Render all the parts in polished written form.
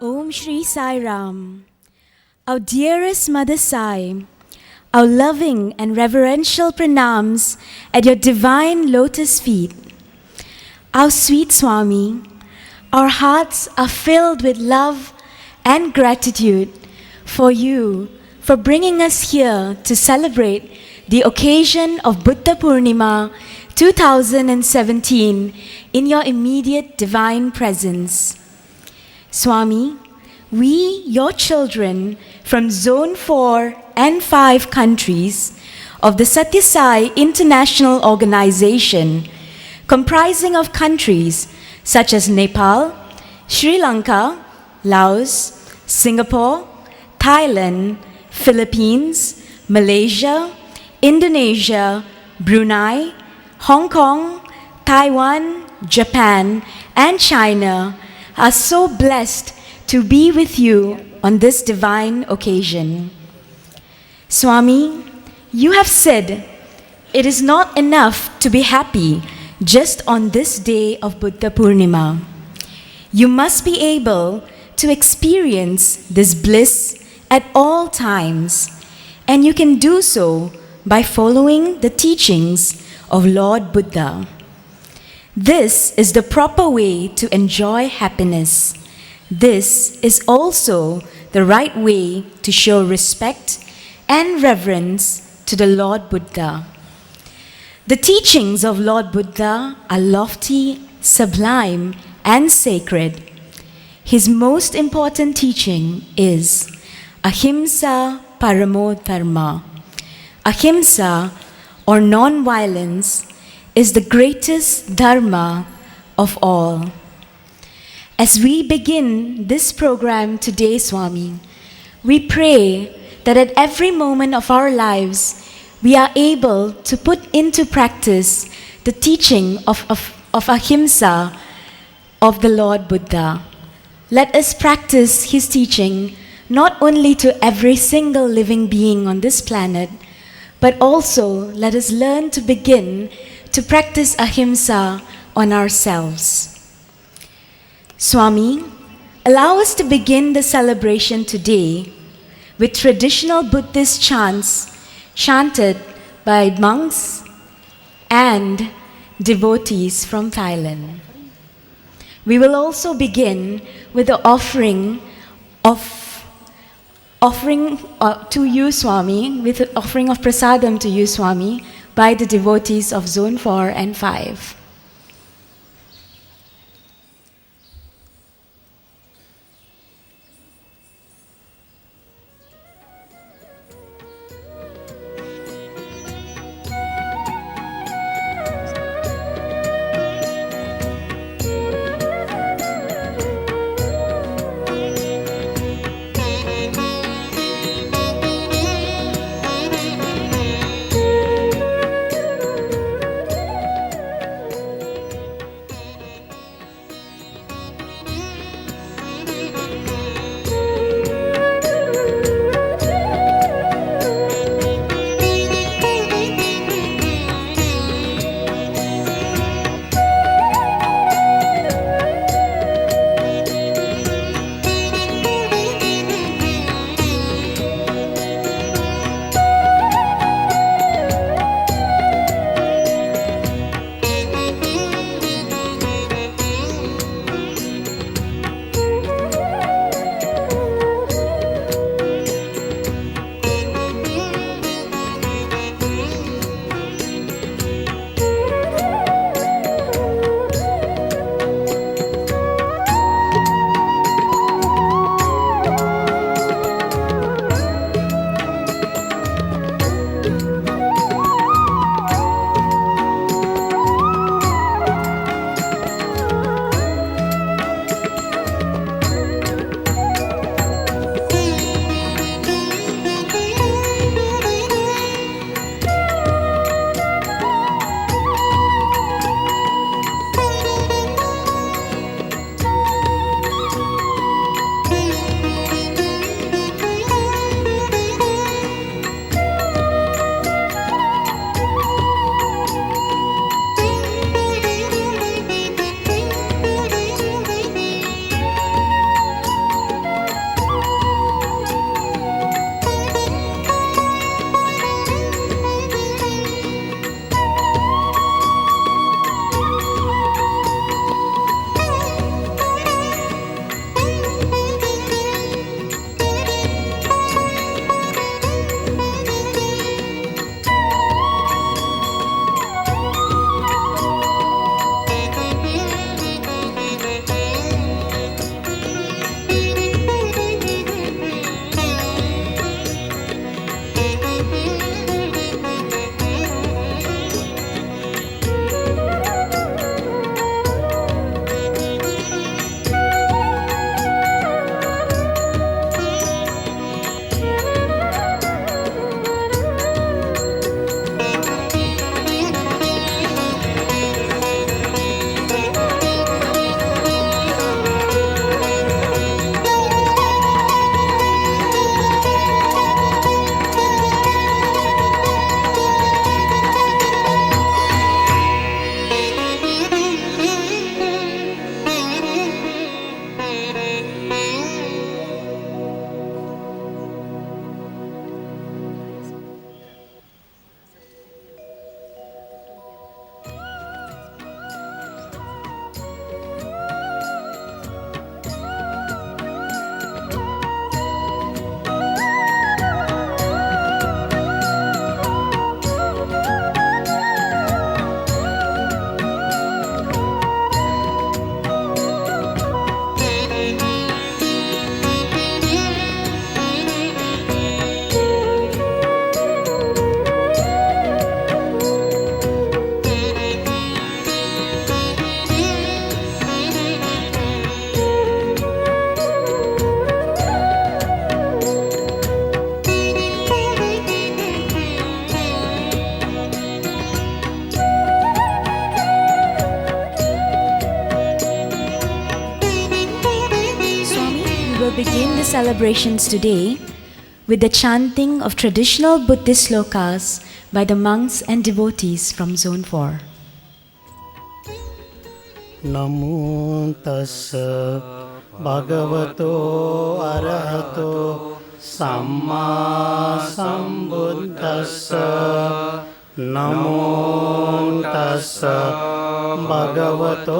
Om Shri Sai Ram. Our dearest Mother Sai, our loving and reverential pranams at your divine lotus feet. Our sweet Swami, our hearts are filled with love and gratitude for you for bringing us here to celebrate the occasion of Buddha Purnima 2017 in your immediate divine presence. Swami, we, your children from Zone 4 and 5 countries of the Sathya Sai International Organization, comprising of countries such as Nepal, Sri Lanka, Laos, Singapore, Thailand, Philippines, Malaysia, Indonesia, Brunei, Hong Kong, Taiwan, Japan, and China are so blessed to be with you on this divine occasion. Swami, you have said it is not enough to be happy just on this day of Buddha Purnima. You must be able to experience this bliss at all times, and you can do so by following the teachings of Lord Buddha. This is the proper way to enjoy happiness. This is also the right way to show respect and reverence to the Lord Buddha. The teachings of Lord Buddha are lofty, sublime, and sacred. His most important teaching is Ahimsa Paramo Dharma. Ahimsa, or non-violence, is the greatest dharma of all. As we begin this program today, Swami, we pray that at every moment of our lives, we are able to put into practice the teaching of Ahimsa of the Lord Buddha. Let us practice his teaching not only to every single living being on this planet, but also let us learn to begin to practice Ahimsa on ourselves. Swami, allow us to begin the celebration today with traditional Buddhist chants chanted by monks and devotees from Thailand. We will also begin with the offering to you, Swami, with the offering of prasadam to you, Swami, by the devotees of Zone 4 and 5. We will begin the celebrations today with the chanting of traditional Buddhist slokas by the monks and devotees from Zone 4. Namo tassa bhagavato arahato samma sambuddhassa. Namo tassa bhagavato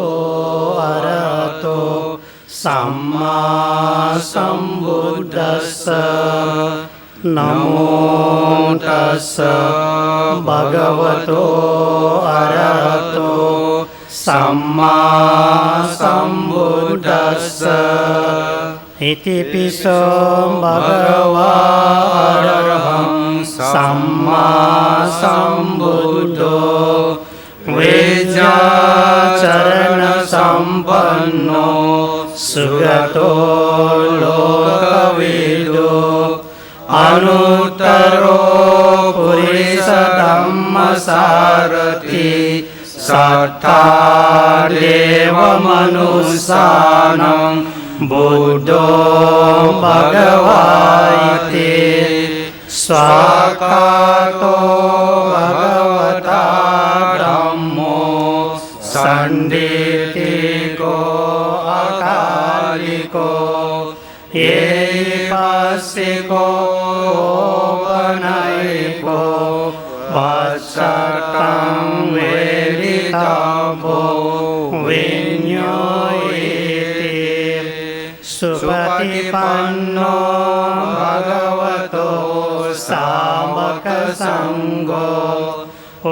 arahato samma sambuddhassa. Namo tassa bhagavato arahato samma sambuddhassa. Iti piso bhagava araham samma sambuddho veja charana sampanno sugato lokavido anuttaro purisa dhammasarati Sattha deva manusanam buddho bhagavati swakato bhagavata dhammo sanditiko akaliko epasiko panaiko vasatam veditabo vinyoiti supatipanno bhagavato samaka sangho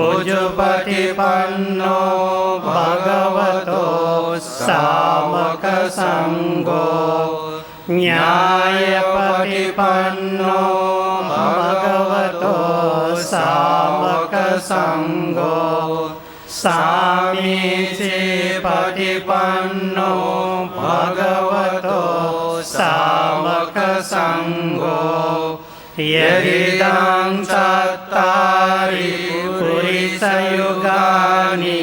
ujupatipanno bhagavato samaka sangho nyayapatipanno bhagavato samaka sangho Samiti patipanno bhagavato samaka sangho yedidang cattari purisa yugani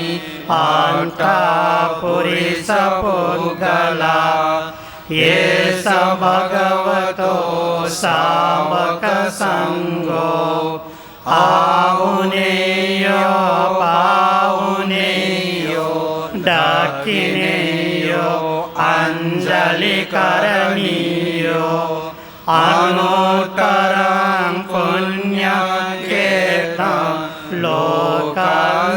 anta purisa puggala yesa bhagavato samaka sangho Auneyo pauneyo dakineyo anjali karaniyo anuttarang punya ketam lokasati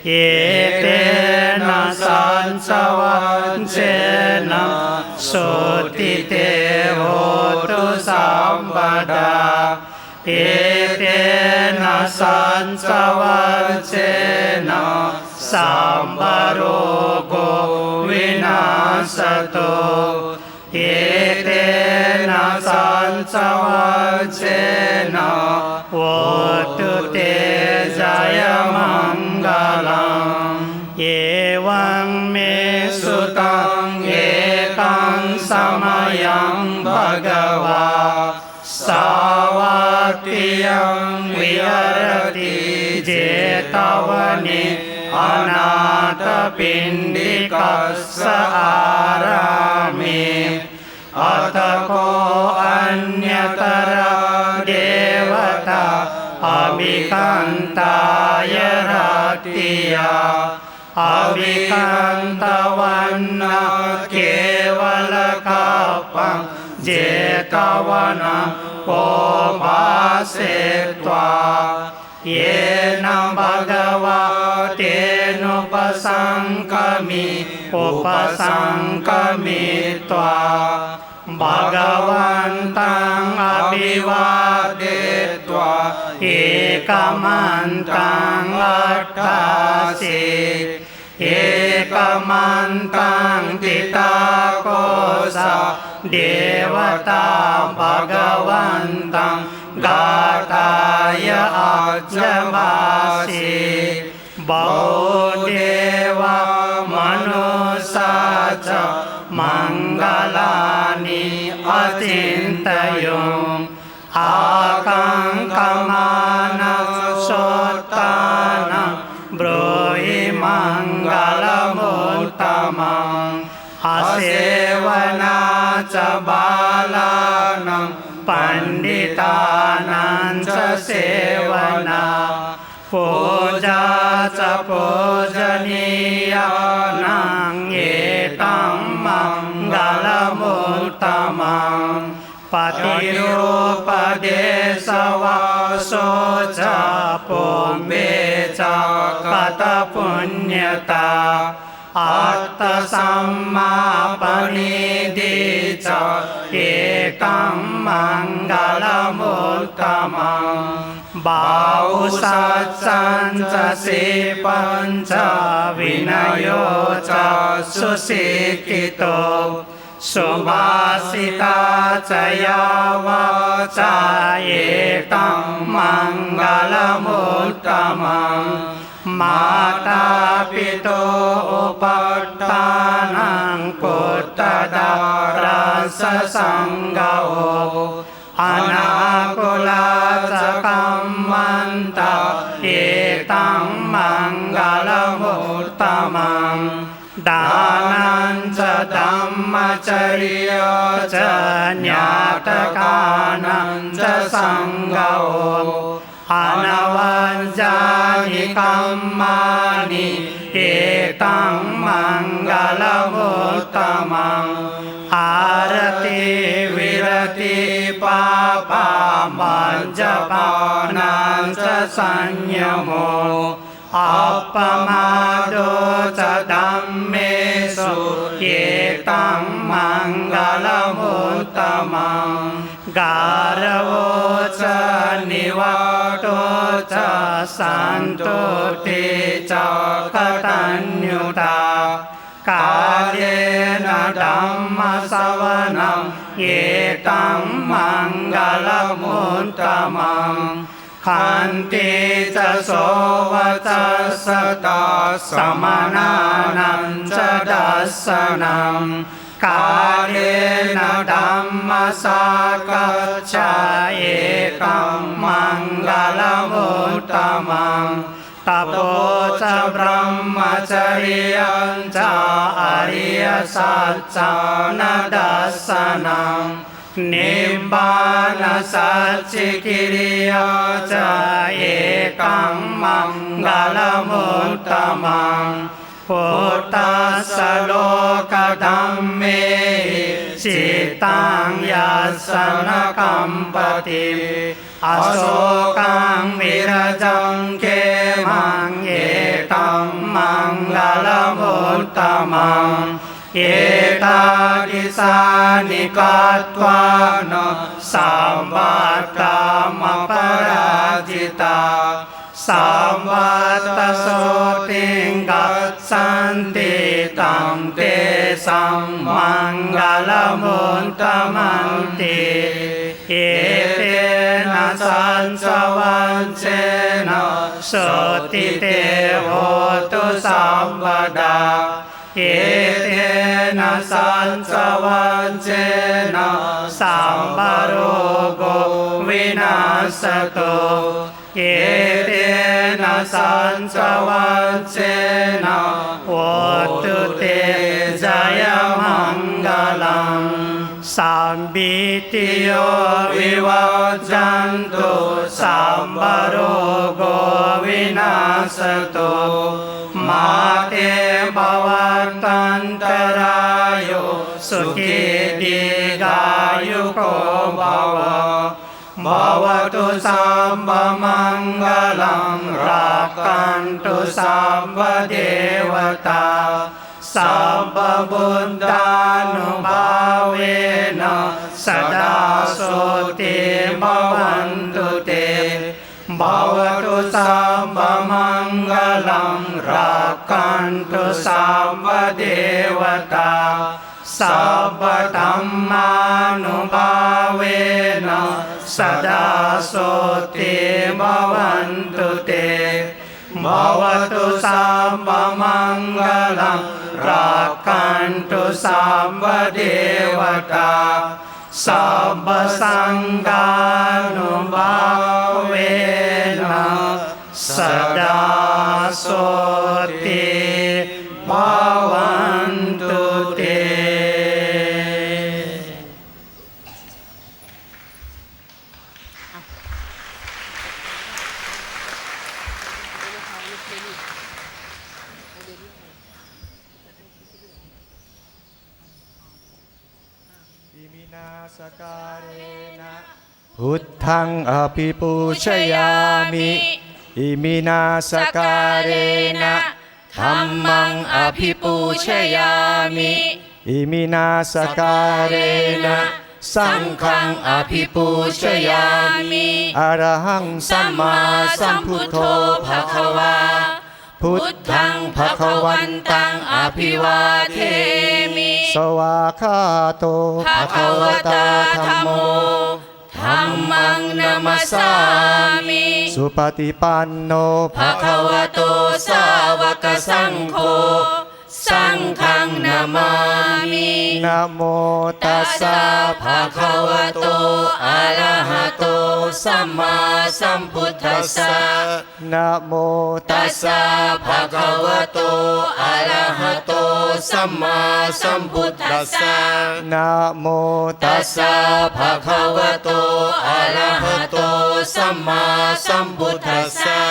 etena sansavancena sotite hotu sambada etena sansavancena sambarogo vinasato etena sansavancena votu te jaya mangalam evam me sutam ekam samayam bhagava savatiyam viharati jetavane anata pindikassa arame atako anyatara devata abhikantaya ratiya abhikantavanna kevalakapam jetavana popasetva yena bhagavatenupasankami tva bhagavantang abhivadetva ekamantang attasi ekamantang titakosa devata bhagavantang gataya ajamasi Baudeva manusaca mangalani atintayum akankamana sotana brohi mangalamuttamam ase ca balanam panditanam ca sevana puja ca pujaniyanam etam mangalamuttamam patirupadesavaso ca pumbe ca kata punyata atta sammapanidhi ca ekam mangalamuttamam bau satsan ca sipan ca vinayo ca susikito subhasita ca yava ca ekam mangalamuttamam mata pito upattanam puttadarasa sanggao anakula ca kammanta etam mangalamuttamam danan ca dhammacariya ca nyatakanam ca sanggao anavanjani kammani etam mangalamuttamam arati virati papa manjapanam ca sanyamo appamado ca dhammesu etam mangalamuttamam garavo ca nivato ca santuti ca katanyuta kalyena dhamma savanam etam mangalamuttamam khanti ca sovacasata samananam ca dasanam kalyena dhamma sakacca ekam mangalamuttamam tapo ca brahmacariyan ca ariya satcana dasanam nibbana satchikiriya ca ekam mangalamuttamam puttassa loka dhamme cittang yasana kampati asokang virajang kemang etam mangalamuttamam etadisani kattvana samvatamaparajita samvata soting gatsanti tam te sammangalamuttamamti etena sansavancena sotite hotu samvada etena sansavancena sambarogo vinasato etena sansavancena votu te jaya mangalam sambitiyo vivajantu sambarogo vinasato mate bhavantantarayo sukhi digayuko bhava bhavatu samba mangalam rakantu samba devata sabba buddhanubhavena sada soti bhavantu te bhavatu samba mangalam rakantu samba devata sabba dhammanubhavena sada soti bhavantu te bhavatu samba mangalam rakantu samba devata sabba sanghanubhavena sada soti bhavantu te นาสการเรนะพุทธังอภิปูชยามิอิมินาสการเรนะธัมมังอภิปูชยามิอิมินาสการเรนะสังฆังอภิปูชยามิอรหังสัมมาสัมพุทโธภควาพุทธังภควันตังอภิวาเทมิสวากขาโตภควตาธัมโมธัมมังนัมสสามิสุปฏิปันโนภควโตสาวกสังโฆสังฆังนามามินะโมตัสสะภะคะวะโตอะระหะโตสัมมาสัมพุทธัสสะนะโมตัสสะภะคะวะโตอะระหะโตสัมมาสัมพุทธัสสะนะโมตัสสะภะคะวะโตอะระหะโตสัมมาสัมพุทธัสสะ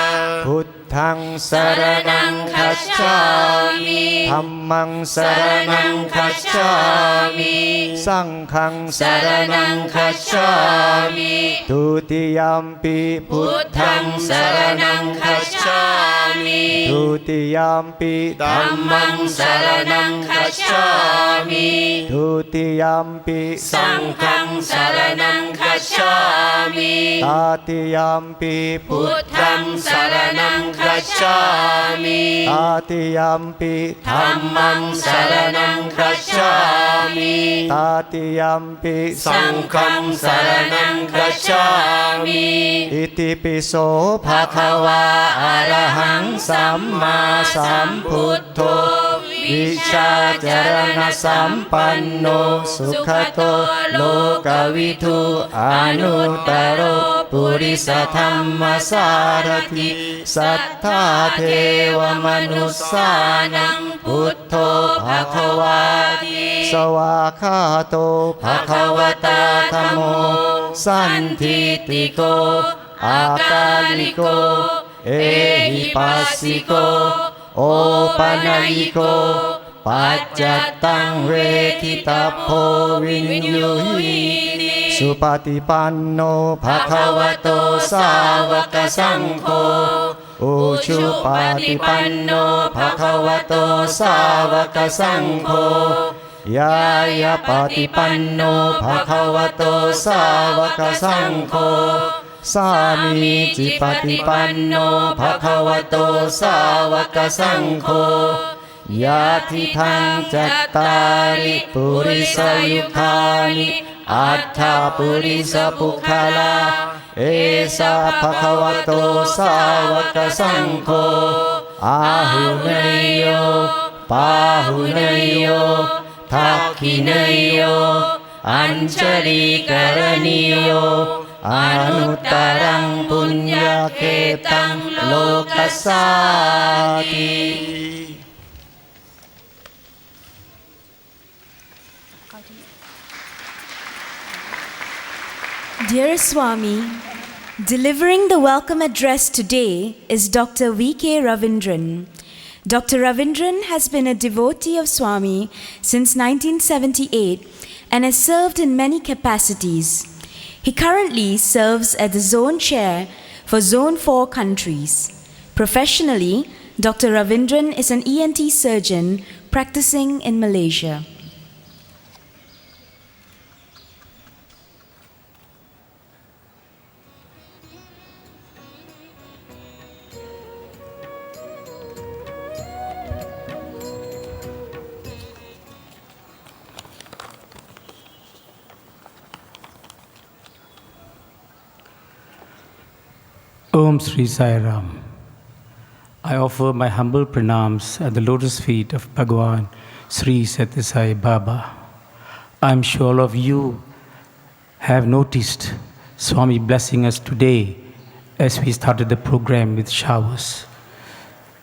พุทธังสรณังคัจฉามิธัมมังสรณังคัจฉามิสังฆังสรณังคัจฉามิทุติยัมปิพุทธังสรณังคัจฉามิทุติยัมปิธัมมังสรณังคัจฉามิทุติยัมปิสังฆังสรณังคัจฉามิตติยัมปิพุทธังสรณังคัจฉามิตติยัมปิธัมมังสรณังคัจฉามิตติยัมปิสังฆังสรณังคัจฉามิอิติปิโสภะคะวาอะระหังสัมมาสัมพุทโธวิชาจารณสัมปันโนสุขโตโลกวิทูอนุตตโรปุริสธรรมสารถิสัทธาเทวมนุสสานังพุทโธภควาติสวากขาโตภควตาธัมโมสันทิติโกอากาลิโกเอหิปัสสิโกโอปัญญิโกปัจจตังเวทิตาโพวินยูหิสุปฏิปันโนภควโตสาวกสังโฆอุชุปฏิปันโนภควโตสาวกสังโฆยายาปฏิปันโนภควโตสาวกสังโฆสามีจิปฏิปันโนภควโตสาวกสังโฆยาทิทังจัตตาริปุริสยุคานิอัฏฐปุริสปุคลาเอสะภควโตสาวกสังโฆอาหุเนยโยปาหุเนยโยทักขิเนยโยอัญชลีกรณีโยอนุตตรังปุญญาเขตังโลกัสสาติ Dear Swami, delivering the welcome address today is Dr. V.K. Ravindran. Dr. Ravindran has been a devotee of Swami since 1978 and has served in many capacities. He currently serves as the Zone Chair for Zone 4 countries. Professionally, Dr. Ravindran is an ENT surgeon practicing in Malaysia. Om Sri Sai Ram. I offer my humble pranams at the lotus feet of Bhagwan Sri Sathya Sai Baba. I am sure all of you have noticed Swami blessing us today as we started the program with showers.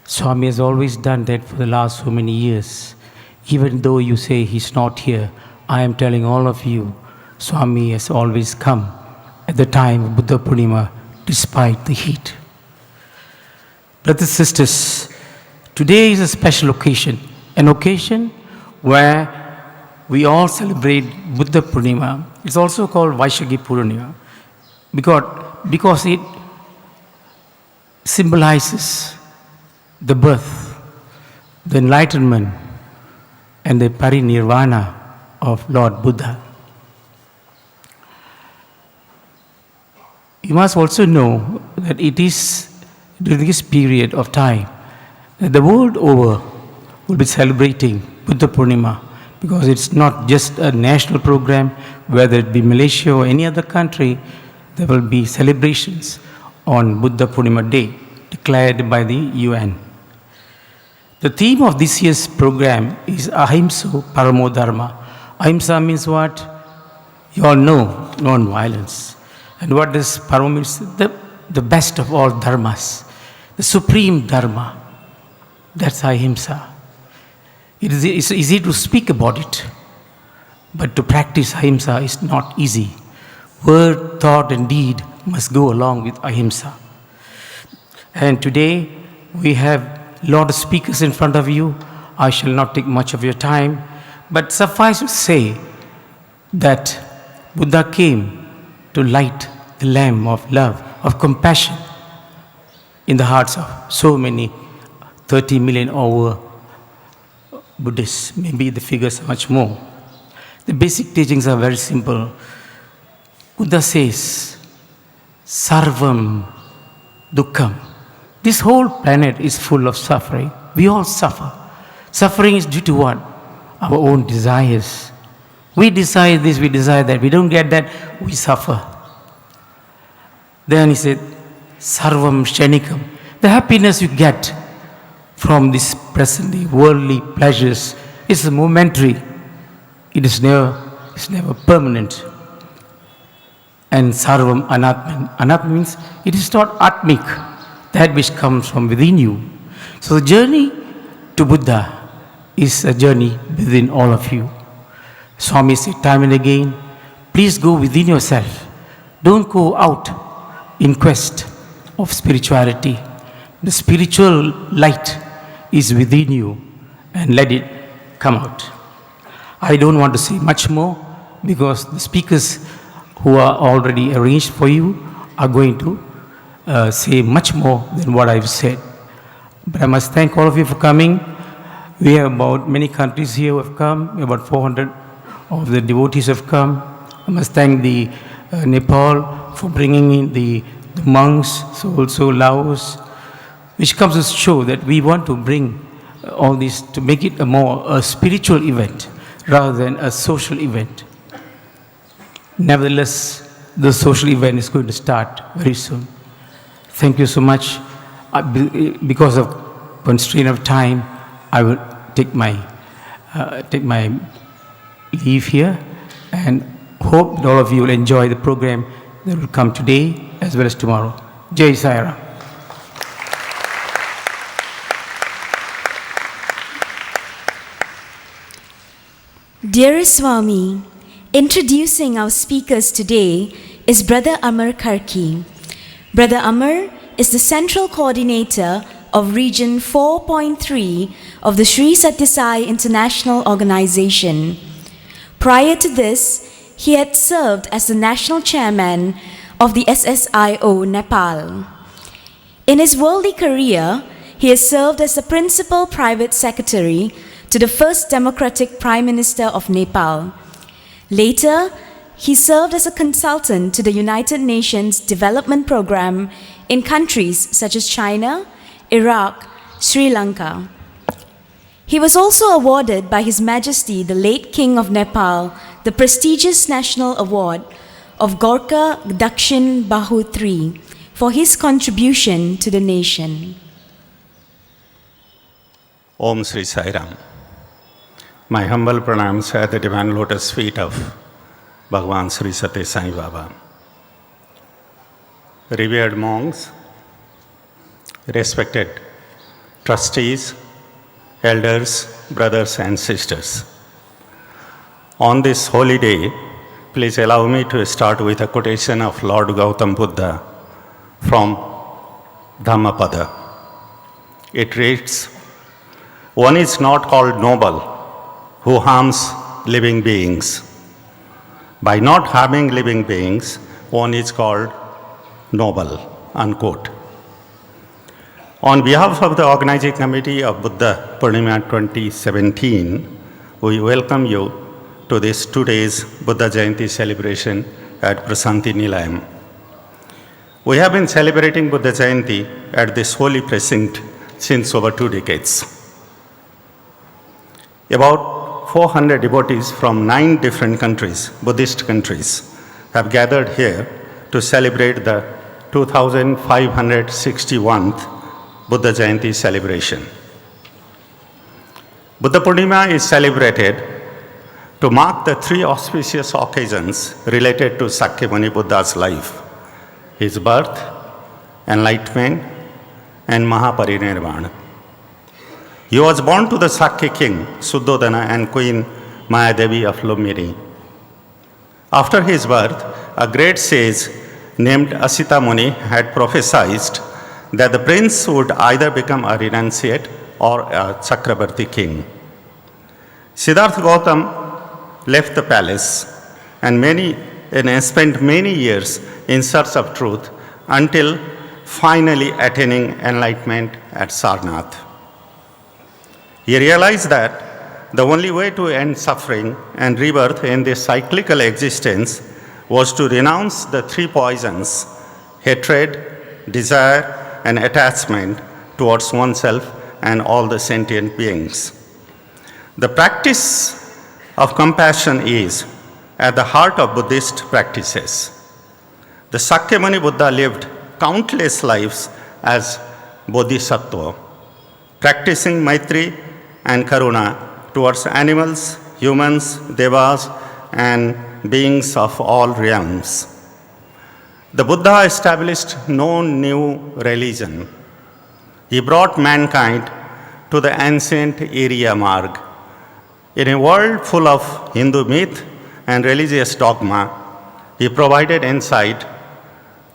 Swami has always done that for the last so many years. Even though you say he's not here, I am telling all of you, Swami has always come at the time of Buddha Purnima despite the heat. Brothers and sisters, today is a special occasion, an occasion where we all celebrate Buddha Purnima. It's also called Vaisakh Purnima because it symbolizes the birth, the enlightenment, and the parinirvana of Lord Buddha. You must also know that it is during this period of time that the world over will be celebrating Buddha Purnima, because it's not just a national program, whether it be Malaysia or any other country, there will be celebrations on Buddha Purnima Day declared by the UN. The theme of this year's program is Ahimsa Paramo Dharma. Ahimsa means what? You all know, non-violence. And what does Paramo means? The best of all dharmas, the supreme dharma. That's Ahimsa. It's easy to speak about it, but to practice Ahimsa is not easy. Word, thought, and deed must go along with Ahimsa. And today we have a lot of speakers in front of you. I shall not take much of your time, but suffice to say that Buddha came to light the lamp of love, of compassion in the hearts of so many 30 million over Buddhists. Maybe the figures are much more. The basic teachings are very simple. Buddha says, Sarvam Dukkham. This whole planet is full of suffering. We all suffer. Suffering is due to what? Our own desires. We desire this, we desire that. We don't get that, we suffer. Then he said, Sarvam Shanikam. The happiness you get from this presently worldly pleasures is momentary. It is never permanent. And Sarvam Anatman. Anatman means it is not atmic, that which comes from within you. So the journey to Buddha is a journey within all of you. Swami said time and again, please go within yourself. Don't go out in quest of spirituality. The spiritual light is within you, and let it come out. I don't want to say much more because the speakers who are already arranged for you are going to say much more than what I've said. But I must thank all of you for coming. We have about many countries here who have come, about 400 of the devotees have come. I must thank the Nepal for bringing in the monks, so also Laos, which comes to show that we want to bring all this to make it a spiritual event rather than a social event. Nevertheless, the social event is going to start very soon. Thank you so much. Because of constraint of time, I will take my leave here, and hope that all of you will enjoy the program that will come today as well as tomorrow. Jai Sai Ram. Dearest Swami, introducing our speakers today is Brother Amar Karki. Brother Amar is the Central Coordinator of Region 4.3 of the Sri Sathya Sai International Organization. Prior to this, he had served as the National Chairman of the SSIO Nepal. In his worldly career, he has served as the Principal Private Secretary to the first Democratic Prime Minister of Nepal. Later, he served as a consultant to the United Nations Development Program in countries such as China, Iraq, Sri Lanka. He was also awarded by His Majesty the late King of Nepal the prestigious National Award of Gorkha Dakshin Bahu III for his contribution to the nation. Om Sri Sai Ram. My humble pranams at the divine lotus feet of Bhagavan Sri Sathya Sai Baba. Revered monks, respected trustees, elders, brothers and sisters. On this holy day, please allow me to start with a quotation of Lord Gautama Buddha from Dhammapada. It reads, "One is not called noble who harms living beings. By not harming living beings, one is called noble, unquote. On behalf of the organizing committee of Buddha Purnima 2017, we welcome you to this 2 days Buddha Jayanti celebration at Prasanthi, Nilayam. We have been celebrating Buddha Jayanti at this holy precinct since over 2 decades. About 400 devotees from 9 different countries, Buddhist countries, have gathered here to celebrate the 2561th Buddha Jayanti celebration. Buddha Purnima is celebrated to mark the 3 auspicious occasions related to Sakyamuni Buddha's life: his birth, enlightenment, and Mahaparinirvana. He was born to the Sakya king, Suddhodana, and Queen Mayadevi of Lumbini. After his birth, a great sage named Asita Muni had prophesied that the prince would either become a renunciate or a Chakrabarti king. Siddhartha Gautama left the palace and spent many years in search of truth until finally attaining enlightenment at Sarnath. He realized that the only way to end suffering and rebirth in this cyclical existence was to renounce the 3 poisons: hatred, desire, and attachment towards oneself and all the sentient beings. The practice of compassion is at the heart of Buddhist practices. The Sakyamuni Buddha lived countless lives as Bodhisattva, practicing Maitri and Karuna towards animals, humans, devas, and beings of all realms. The Buddha established no new religion. He brought mankind to the ancient Arya Marg. In a world full of Hindu myth and religious dogma, he provided insight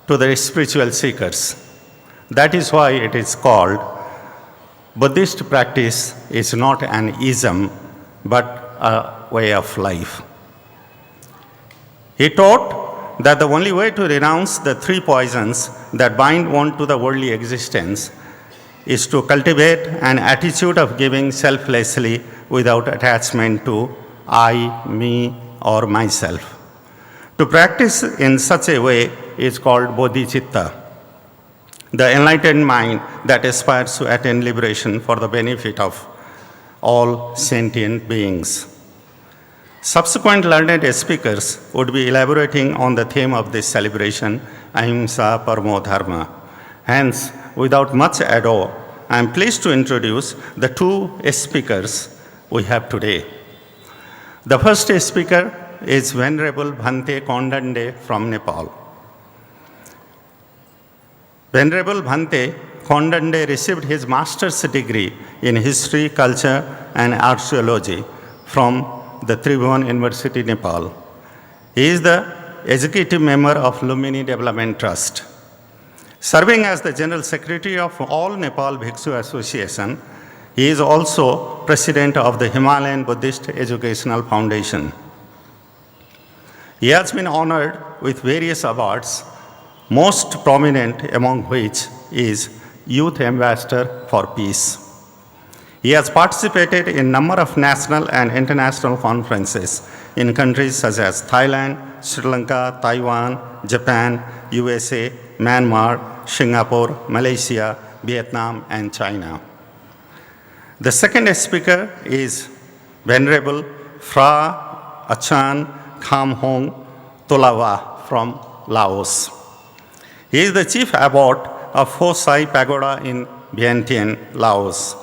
to the spiritual seekers. That is why it is called Buddhist practice is not an ism, but a way of life. He taught that the only way to renounce the 3 poisons that bind one to the worldly existence is to cultivate an attitude of giving selflessly without attachment to I, me, or myself. To practice in such a way is called bodhicitta, the enlightened mind that aspires to attain liberation for the benefit of all sentient beings. Subsequent learned speakers would be elaborating on the theme of this celebration, Ahimsa Paramo Dharma. Hence, without much ado, I am pleased to introduce the 2 speakers we have today. The first speaker is Venerable Bhante Kondande from Nepal. Venerable Bhante Kondande received his master's degree in history, culture, and archaeology from the Tribhuvan University, Nepal. He is the executive member of Lumbini Development Trust. Serving as the General Secretary of All Nepal Bhikshu Association, he is also President of the Himalayan Buddhist Educational Foundation. He has been honored with various awards, most prominent among which is Youth Ambassador for Peace. He has participated in a number of national and international conferences in countries such as Thailand, Sri Lanka, Taiwan, Japan, USA, Myanmar, Singapore, Malaysia, Vietnam, and China. The second speaker is Venerable Phra Achan Kham Hong Tolawa from Laos. He is the chief abbot of Pho Sai Pagoda in Vientiane, Laos.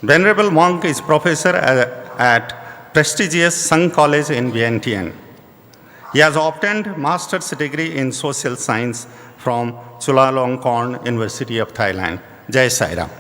Venerable monk is professor at prestigious Sung College in Vientiane. He has obtained master's degree in social science from Chulalongkorn University of Thailand. Jai Sai Ram.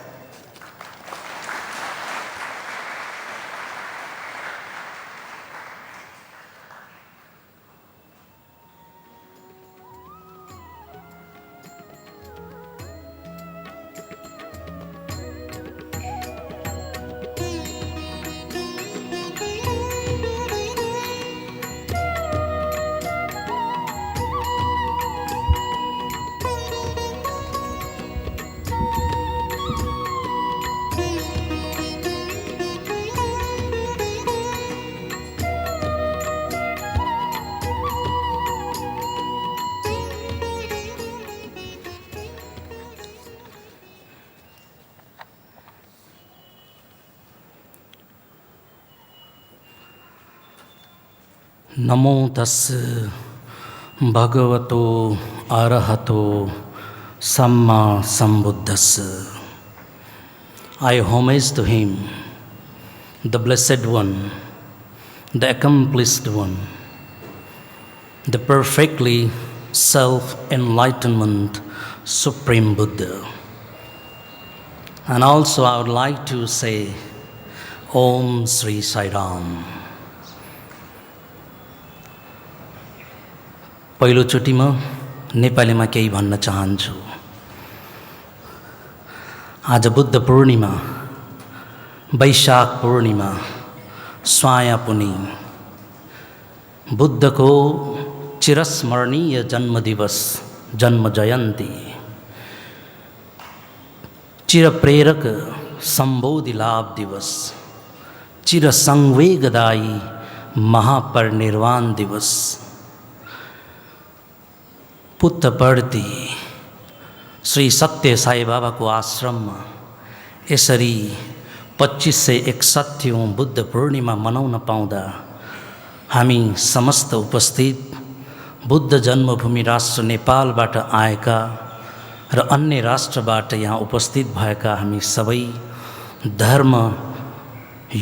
Namo tassa bhagavato arahato samma sambuddhassa. I homage to him, the Blessed One, the Accomplished One, the perfectly self-enlightenment Supreme Buddha. And also I would like to say, Om Sri Sai Ram. पहिलोचोटि म नेपालीमा केही भन्न चाहन्छु। आज Buddha Purnima, Vaishakh Purnima, Sawaya पुनी, बुद्धको चिरस्मरणीय जन्म दिवस, जन्म जयन्ती, चिर प्रेरक सम्बोधि लाभ दिवस, चिर संवेगदायी महापरिनिर्वाण दिवस, पुत्तपर्ती श्री सत्य साई बाबा को आश्रम में यसरी 2561 बुद्ध पूर्णिमा मनाउन पाउँदा हामी समस्त उपस्थित बुद्ध जन्मभूमि राष्ट्र नेपालबाट आएका र अन्य राष्ट्रबाट यहाँ उपस्थित भएका हामी सबै धर्म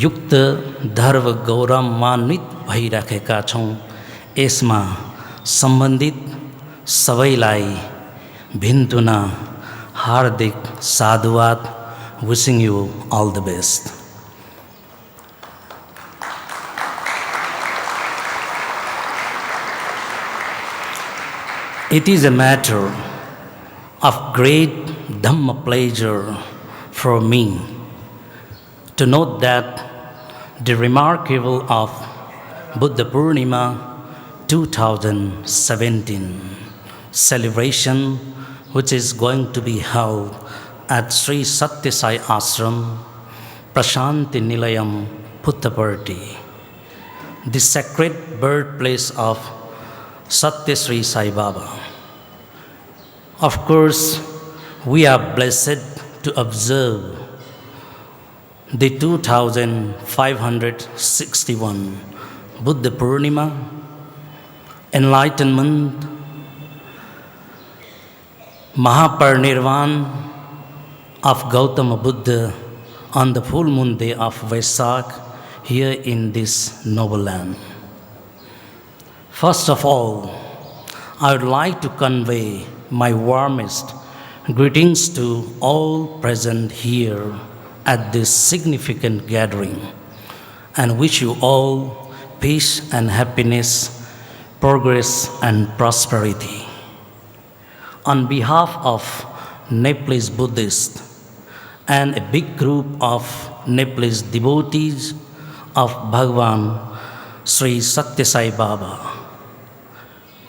युक्त धर्म गौरवान्वित भइराखेका छौँ। यसमा सम्बन्धित सबैलाई भिन्तुना हार्दिक साधुवाद, wishing you all the best. It is a matter of great Dhamma pleasure for me to note that the remarkable of Buddha Purnima 2017 celebration, which is going to be held at Sri Sathya Sai Ashram, Prasanthi Nilayam, Puttaparthi, the sacred birthplace of Sathya Sri Sai Baba. Of course, we are blessed to observe the 2561 Buddha Purnima, enlightenment, Mahaparinirvan of Gautama Buddha on the full moon day of Vaisakh here in this noble land. First of all, I would like to convey my warmest greetings to all present here at this significant gathering and wish you all peace and happiness, progress and prosperity. On behalf of Nepalese Buddhists and a big group of Nepalese devotees of Bhagwan Sri Sathya Sai Baba,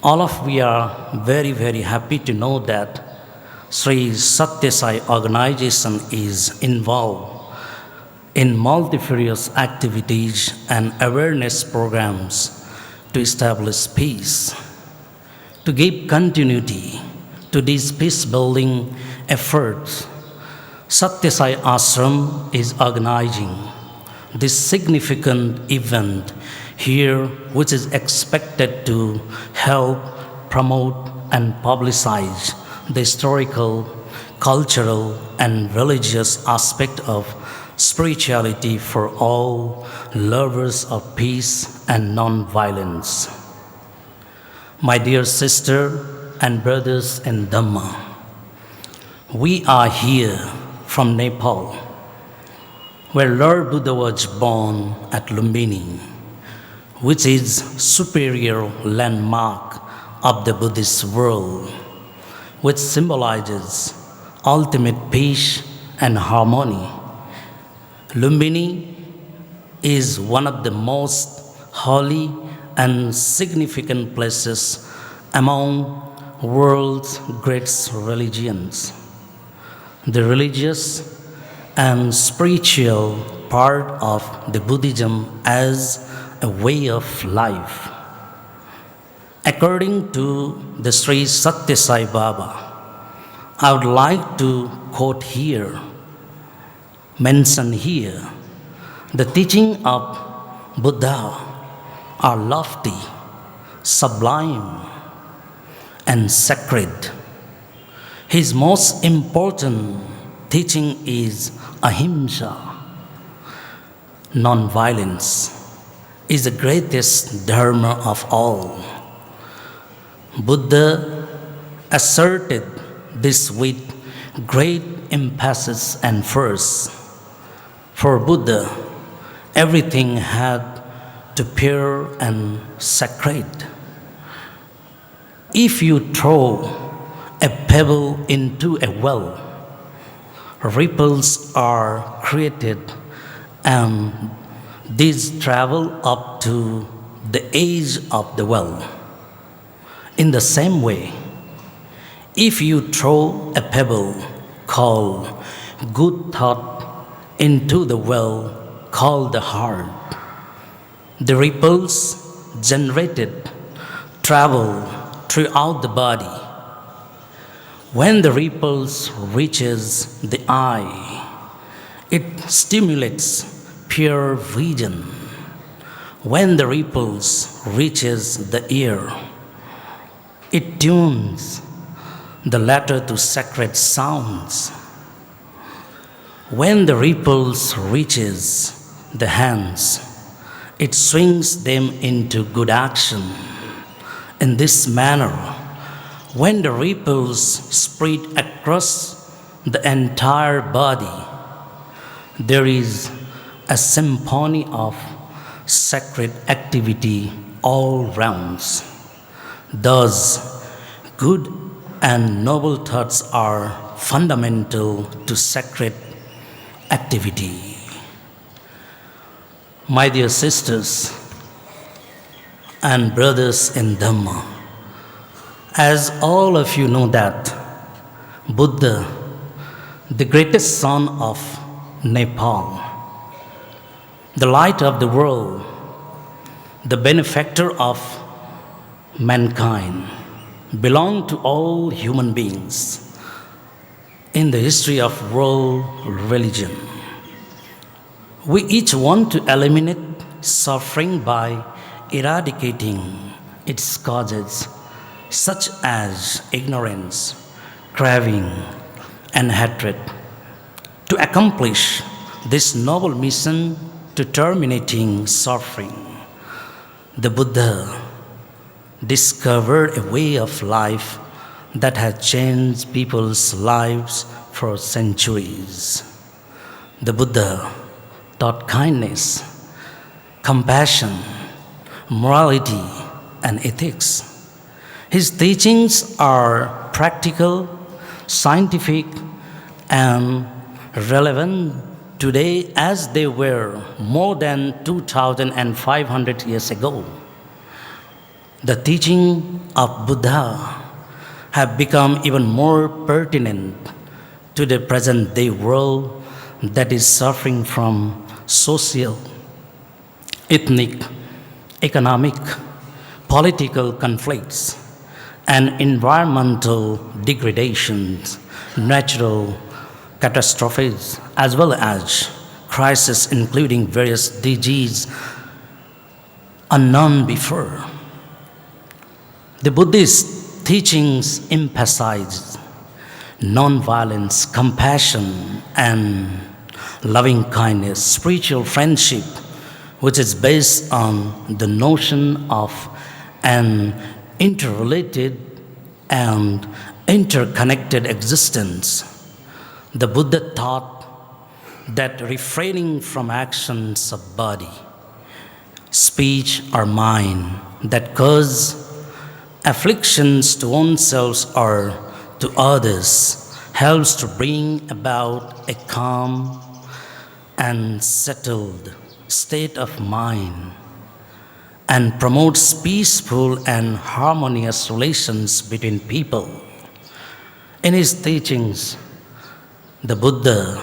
all of we are very, very happy to know that Sri Sathya Sai organization is involved in multifarious activities and awareness programs to establish peace, to give continuity to these peace-building efforts. Sathya Sai Ashram is organizing this significant event here, which is expected to help promote and publicize the historical, cultural, and religious aspect of spirituality for all lovers of peace and non-violence. My dear sister and brothers in Dhamma, we are here from Nepal, where Lord Buddha was born at Lumbini, which is superior landmark of the Buddhist world, which symbolizes ultimate peace and harmony. Lumbini is one of the most holy and significant places among world's great religions. The religious and spiritual part of the Buddhism as a way of life. According to the Sri Sathya Sai Baba, I would like to quote here, mention here, the teaching of Buddha are lofty sublime, and sacred. His most important teaching is ahimsa. Non-violence is the greatest dharma of all. Buddha asserted this with great emphasis and force. For Buddha, everything had to be pure and sacred. If you throw a pebble into a well, ripples are created and these travel up to the edge of the well. In the same way, if you throw a pebble called good thought into the well called the heart, the ripples generated travel throughout the body. When the ripples reaches the eye, it stimulates pure vision. When the ripples reaches the ear, it tunes the latter to sacred sounds. When the ripples reaches the hands, it swings them into good action. In this manner, when the ripples spread across the entire body, there is a symphony of sacred activity all rounds. Thus, good and noble thoughts are fundamental to sacred activity. My dear sisters and brothers in Dhamma, as all of you know that Buddha, the greatest son of Nepal, the light of the world, the benefactor of mankind, belong to all human beings in the history of world religion. We each want to eliminate suffering by eradicating its causes, such as ignorance, craving, and hatred. To accomplish this noble mission to terminating suffering, the Buddha discovered a way of life that has changed people's lives for centuries. The Buddha taught kindness, compassion, morality, and ethics. His teachings are practical, scientific, and relevant today as they were more than 2,500 years ago. The teaching of Buddha have become even more pertinent to the present-day world that is suffering from social, ethnic, economic, political conflicts, and environmental degradations, natural catastrophes, as well as crises including various diseases unknown before. The Buddhist teachings emphasize non-violence, compassion, and loving kindness, spiritual friendship, which is based on the notion of an interrelated and interconnected existence. The Buddha taught that refraining from actions of body, speech, or mind that cause afflictions to oneself or to others helps to bring about a calm and settled state of mind and promotes peaceful and harmonious relations between people. In his teachings, the Buddha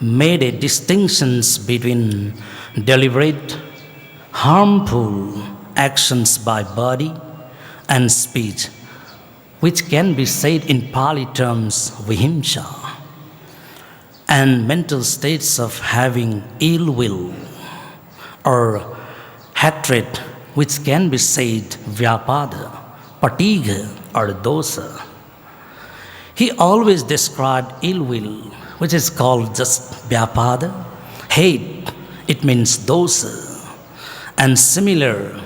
made a distinction between deliberate, harmful actions by body and speech, which can be said in Pali terms vihimsa, and mental states of having ill will or hatred, which can be said vyapada, patiga, or dosa. He always described ill will, which is called just vyapada, hate, it means dosa, and similar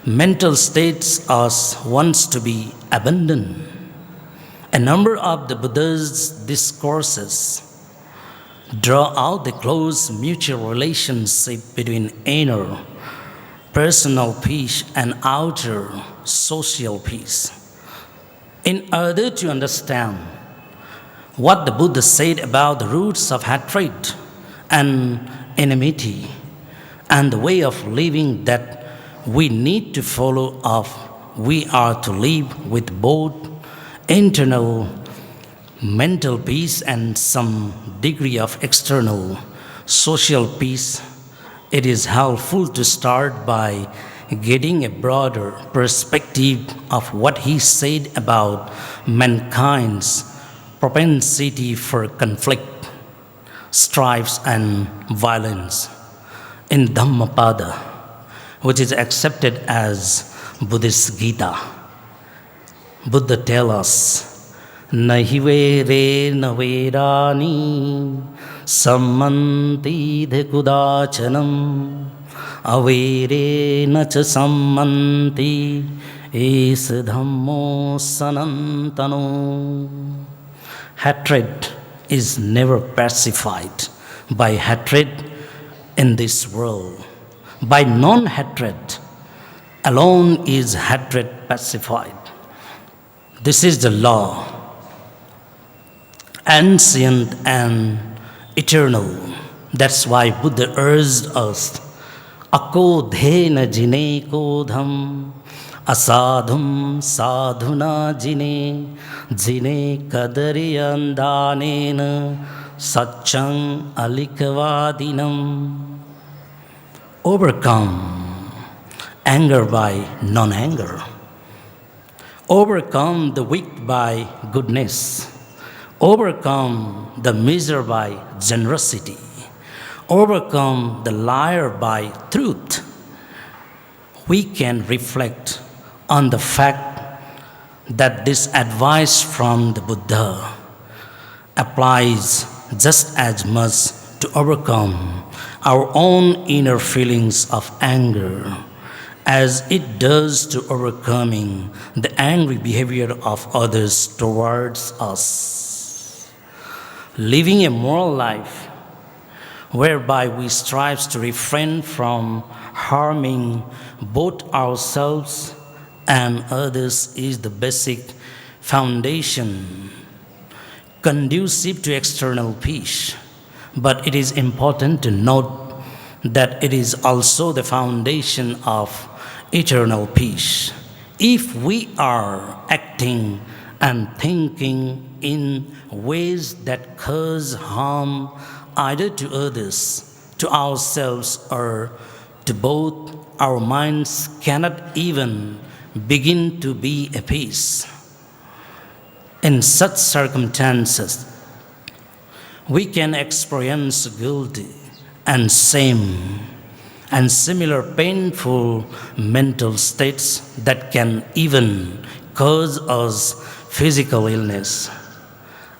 mental states as wants to be abandoned. A number of the Buddha's discourses draw out the close mutual relationship between inner personal peace and outer social peace. In order to understand what the Buddha said about the roots of hatred and enmity and the way of living that we need to follow we are to live with both internal mental peace and some degree of external social peace, it is helpful to start by getting a broader perspective of what he said about mankind's propensity for conflict, strife, and violence in Dhammapada, which is accepted as Buddhist Gita. Buddha tells us, Nahi vere na verani sammanti de kudachanam avere na cha sammanti es dhammo sanantano. Hatred is never pacified by hatred in this world. By non-hatred alone is hatred pacified. This is the law, ancient and eternal. That's why Buddha urged us, akodhena jine kodham asadhum sadhuna jine jine kadari andanena satchang alikavadinam. Overcome anger by non-anger. Overcome the weak by goodness. Overcome the miser by generosity. Overcome the liar by truth. We can reflect on the fact that this advice from the Buddha applies just as much to overcome our own inner feelings of anger as it does to overcoming the angry behavior of others towards us. Living a moral life whereby we strive to refrain from harming both ourselves and others is the basic foundation conducive to external peace. But it is important to note that it is also the foundation of eternal peace. If we are acting and thinking in ways that cause harm either to others, to ourselves, or to both, our minds cannot even begin to be at peace. In such circumstances, we can experience guilt and shame and similar painful mental states that can even cause us physical illness.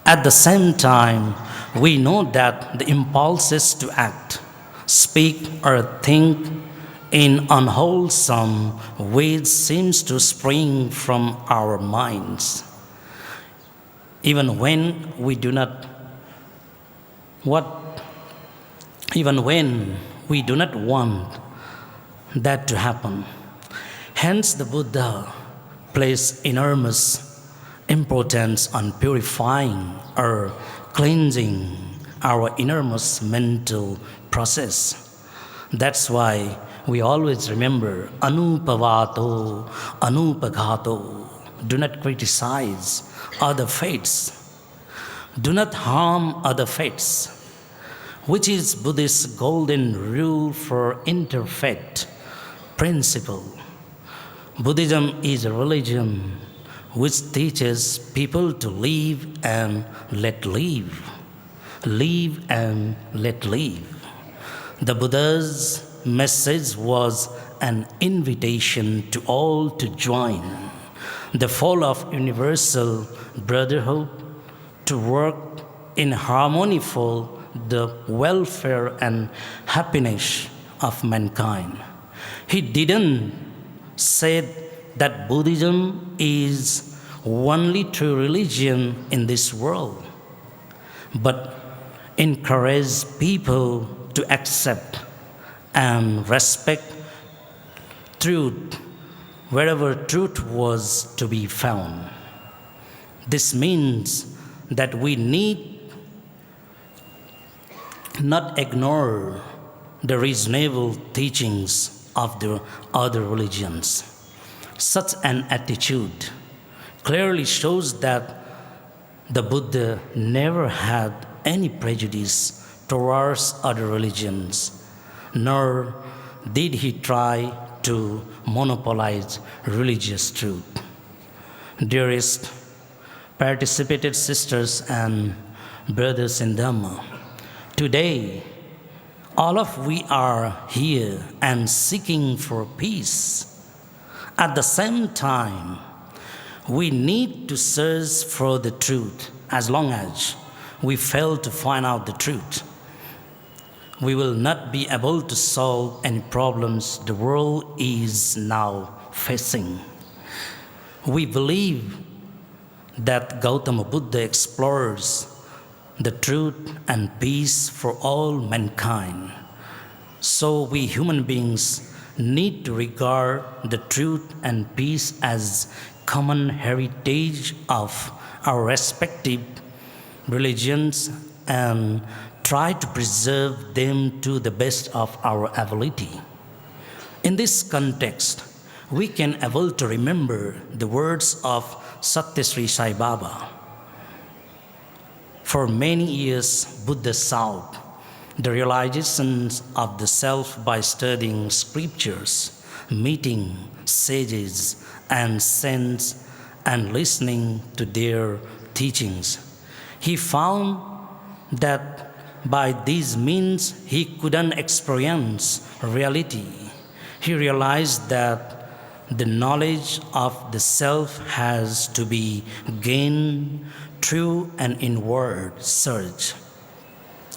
At the same time, we know that the impulses to act, speak, or think in unwholesome ways seems to spring from our minds, even when we do not want that to happen. Hence, the Buddha placed enormous importance on purifying or cleansing our innermost mental process. That's why we always remember anupavato, anupagato. Do not criticize other faiths. Do not harm other faiths, which is Buddhist golden rule for interfaith principle. Buddhism is a religion which teaches people to live and let live. Live and let live. The Buddha's message was an invitation to all to join the fall of universal brotherhood to work in harmony for the welfare and happiness of mankind. He didn't say that Buddhism is only true religion in this world, but encourage people to accept and respect truth wherever truth was to be found. This means that we need not ignore the reasonable teachings of the other religions. Such an attitude clearly shows that the Buddha never had any prejudice towards other religions, nor did he try to monopolize religious truth. Dearest participated sisters and brothers in Dhamma, today all of we are here and seeking for peace. At the same time, we need to search for the truth. As long as we fail to find out the truth, we will not be able to solve any problems the world is now facing. We believe that Gautama Buddha explores the truth and peace for all mankind. So we human beings need to regard the truth and peace as common heritage of our respective religions and try to preserve them to the best of our ability. In this context, we can able to remember the words of Sathya Sri Sai Baba. For many years, Buddha sought the realizations of the self by studying scriptures, meeting sages and saints, and listening to their teachings. He found that by these means he couldn't experience reality. He realized that the knowledge of the self has to be gained through an inward search.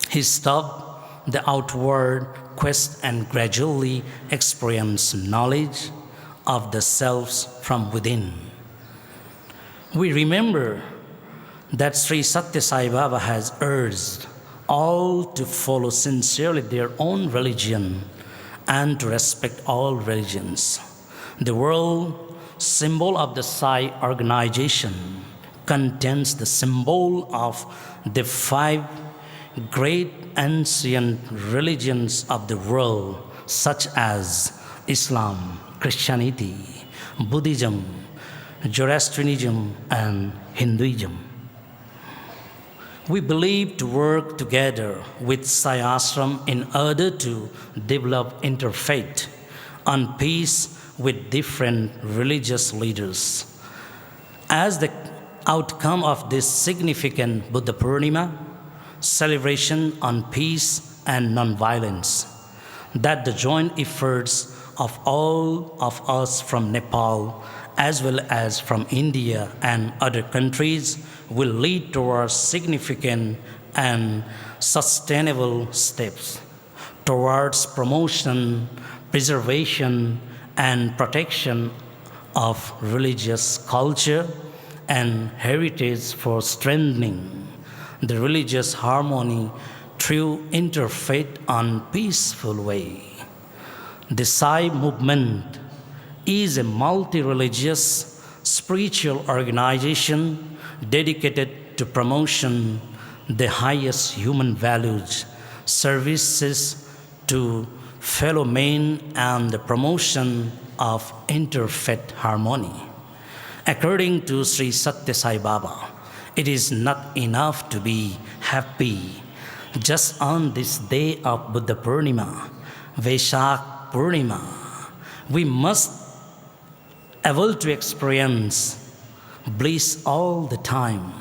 He stopped the outward quest and gradually experienced knowledge of the selves from within. We remember that Sri Sathya Sai Baba has urged all to follow sincerely their own religion and to respect all religions. The world symbol of the Sai organization contains the symbol of the 5 great ancient religions of the world, such as Islam, Christianity, Buddhism, Zoroastrianism, and Hinduism. We believe to work together with Sai Ashram in order to develop interfaith on peace with different religious leaders. As the outcome of this significant Buddha Purnima, celebration on peace and nonviolence, that the joint efforts of all of us from Nepal as well as from India and other countries will lead towards significant and sustainable steps towards promotion, preservation, and protection of religious culture and heritage for strengthening the religious harmony through interfaith on peaceful way. The Sai movement is a multi-religious spiritual organization dedicated to promotion the highest human values, services to fellow men, and the promotion of interfaith harmony. According to Sri Sathya Sai Baba, it is not enough to be happy just on this day of Buddha Purnima, Vaisakh Purnima. We must able to experience bliss all the time,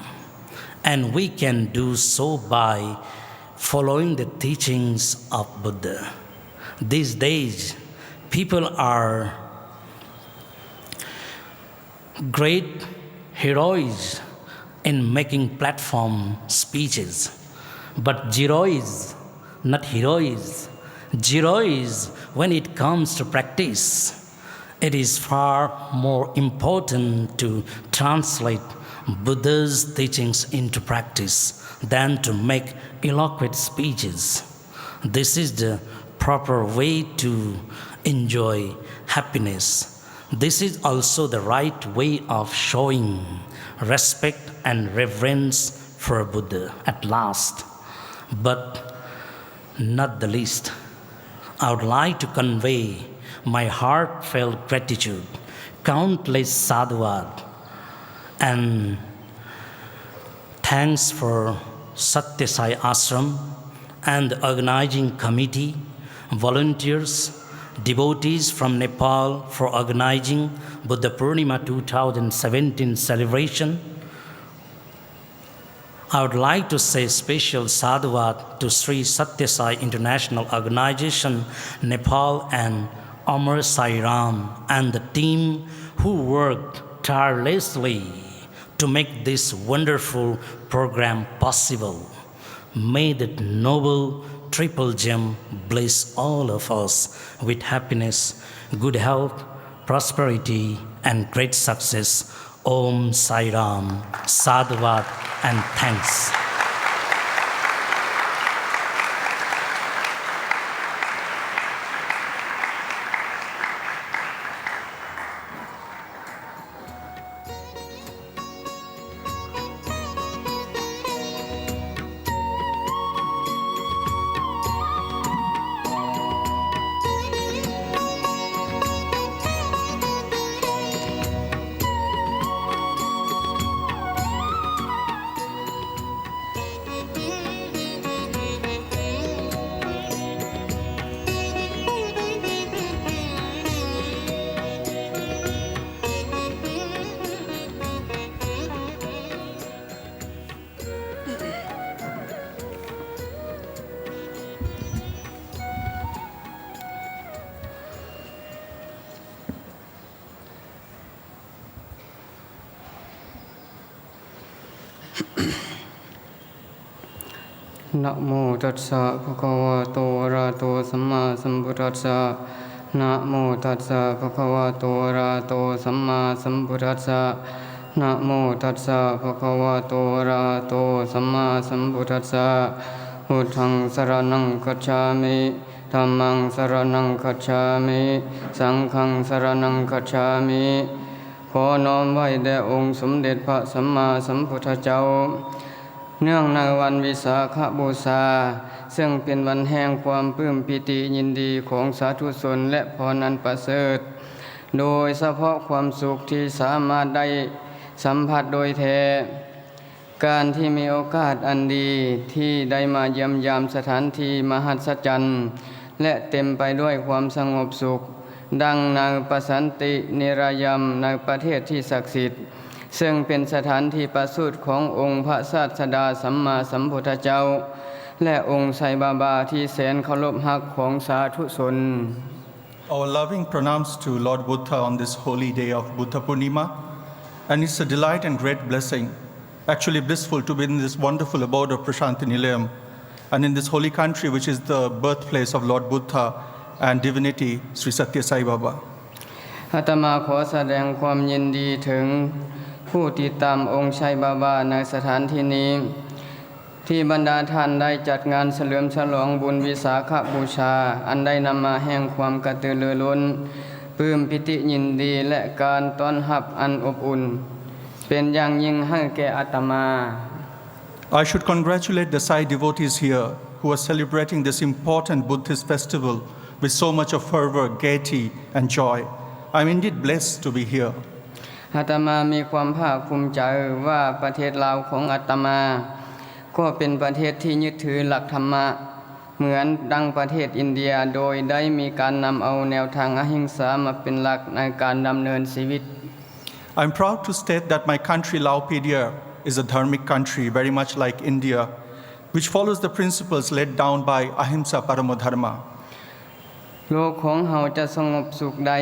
and we can do so by following the teachings of Buddha. These days, People are great heroes in making platform speeches, but zero is not heroes. Zero is when it comes to practice. It is far more important to translate Buddha's teachings into practice than to make eloquent speeches. This is the proper way to enjoy happiness. This is also the right way of showing respect and reverence for Buddha at last. But not the least, I would like to convey my heartfelt gratitude, countless sadhuvat, and thanks for Sathya Sai Ashram and the organizing committee, volunteers, devotees from Nepal for organizing Buddha Purnima 2017 celebration. I would like to say special sadhuvat to Sri Sathya Sai International Organization, Nepal, and Amar Sai Ram and the team who worked tirelessly to make this wonderful program possible. May that noble triple gem bless all of us with happiness, good health, prosperity, and great success. Om Sai Ram, sadhuvat, and thanks. Namo Tassa Bhagavato Arahato Samma Sambuddhassa. Namo Tassa Bhagavato Arahato Samma Sambuddhassa. Namo Tassa Bhagavato Arahato Samma Sambuddhassa. Buddhaṃ saranang gacchāmi, Dhammaṃ saranang gacchāmi, Saṅghaṃ saranang gacchāmi. ขอน้อมไว้แด่องค์สมเด็จพระสัมมาสัมพุทธเจ้าเนื่องในวันวิสาขบูชาซึ่งเป็นวันแห่งความปลื้มปิติยินดีของสาธุชนและพรอันประเสริฐโดยเฉพาะความสุขที่สามารถได้สัมผัสโดยแท้การที่มีโอกาสอันดีที่ได้มาเยี่ยมยามสถานที่มหัศจรรย์และเต็มไปด้วยความสงบสุขดังในประสันตินิรายมในประเทศที่ศักดิ์สิทธิ์ซึ่งเป็นสถานที่ประสูติขององค์พระศาสดาสัมมาสัมพุทธเจ้าและองค์ไซบาบาที่แสนเคารพรักของสาธุชน Our loving pranams to Lord Buddha on this holy day of Buddha Purnima, and it's a delight and great blessing, actually blissful to be in this wonderful abode of Prasanthi Nilayam, and in this holy country which is the birthplace of Lord Buddha and divinity Sri Sathya Sai Baba. อาตมาขอแสดงความยินดีถึงผู้ติดตามองค์ไซบาบาในสถานที่นี้ที่บรรดาท่านได้จัดงานเฉลิมฉลองบุญวิสาขบูชาอันได้นำมาแห่งความกระตือรือร้นปลื้มปิติยินดีและการต้อนรับอันอบอุ่นเป็นอย่างยิ่งให้แก่อาตมา I should congratulate the Sai devotees here who are celebrating this important Buddhist festival with so much of fervor, gaiety, and joy. I'm indeed blessed to be here. อาตมามีความภาคภูมิใจว่าประเทศลาวของอาตมาก็เป็นประเทศที่ยึดถือหลักธรรมะเหมือนดังประเทศอินเดียโดยได้มีการนำเอาแนวทางอหิงสามาเป็นหลักในการดำเนินชีวิต I'm proud to state that my country Laopedia is a dharmic country very much like India, which follows the principles laid down by Ahimsa Paramo Dharma. โลกของเฮาจะสงบสุขใด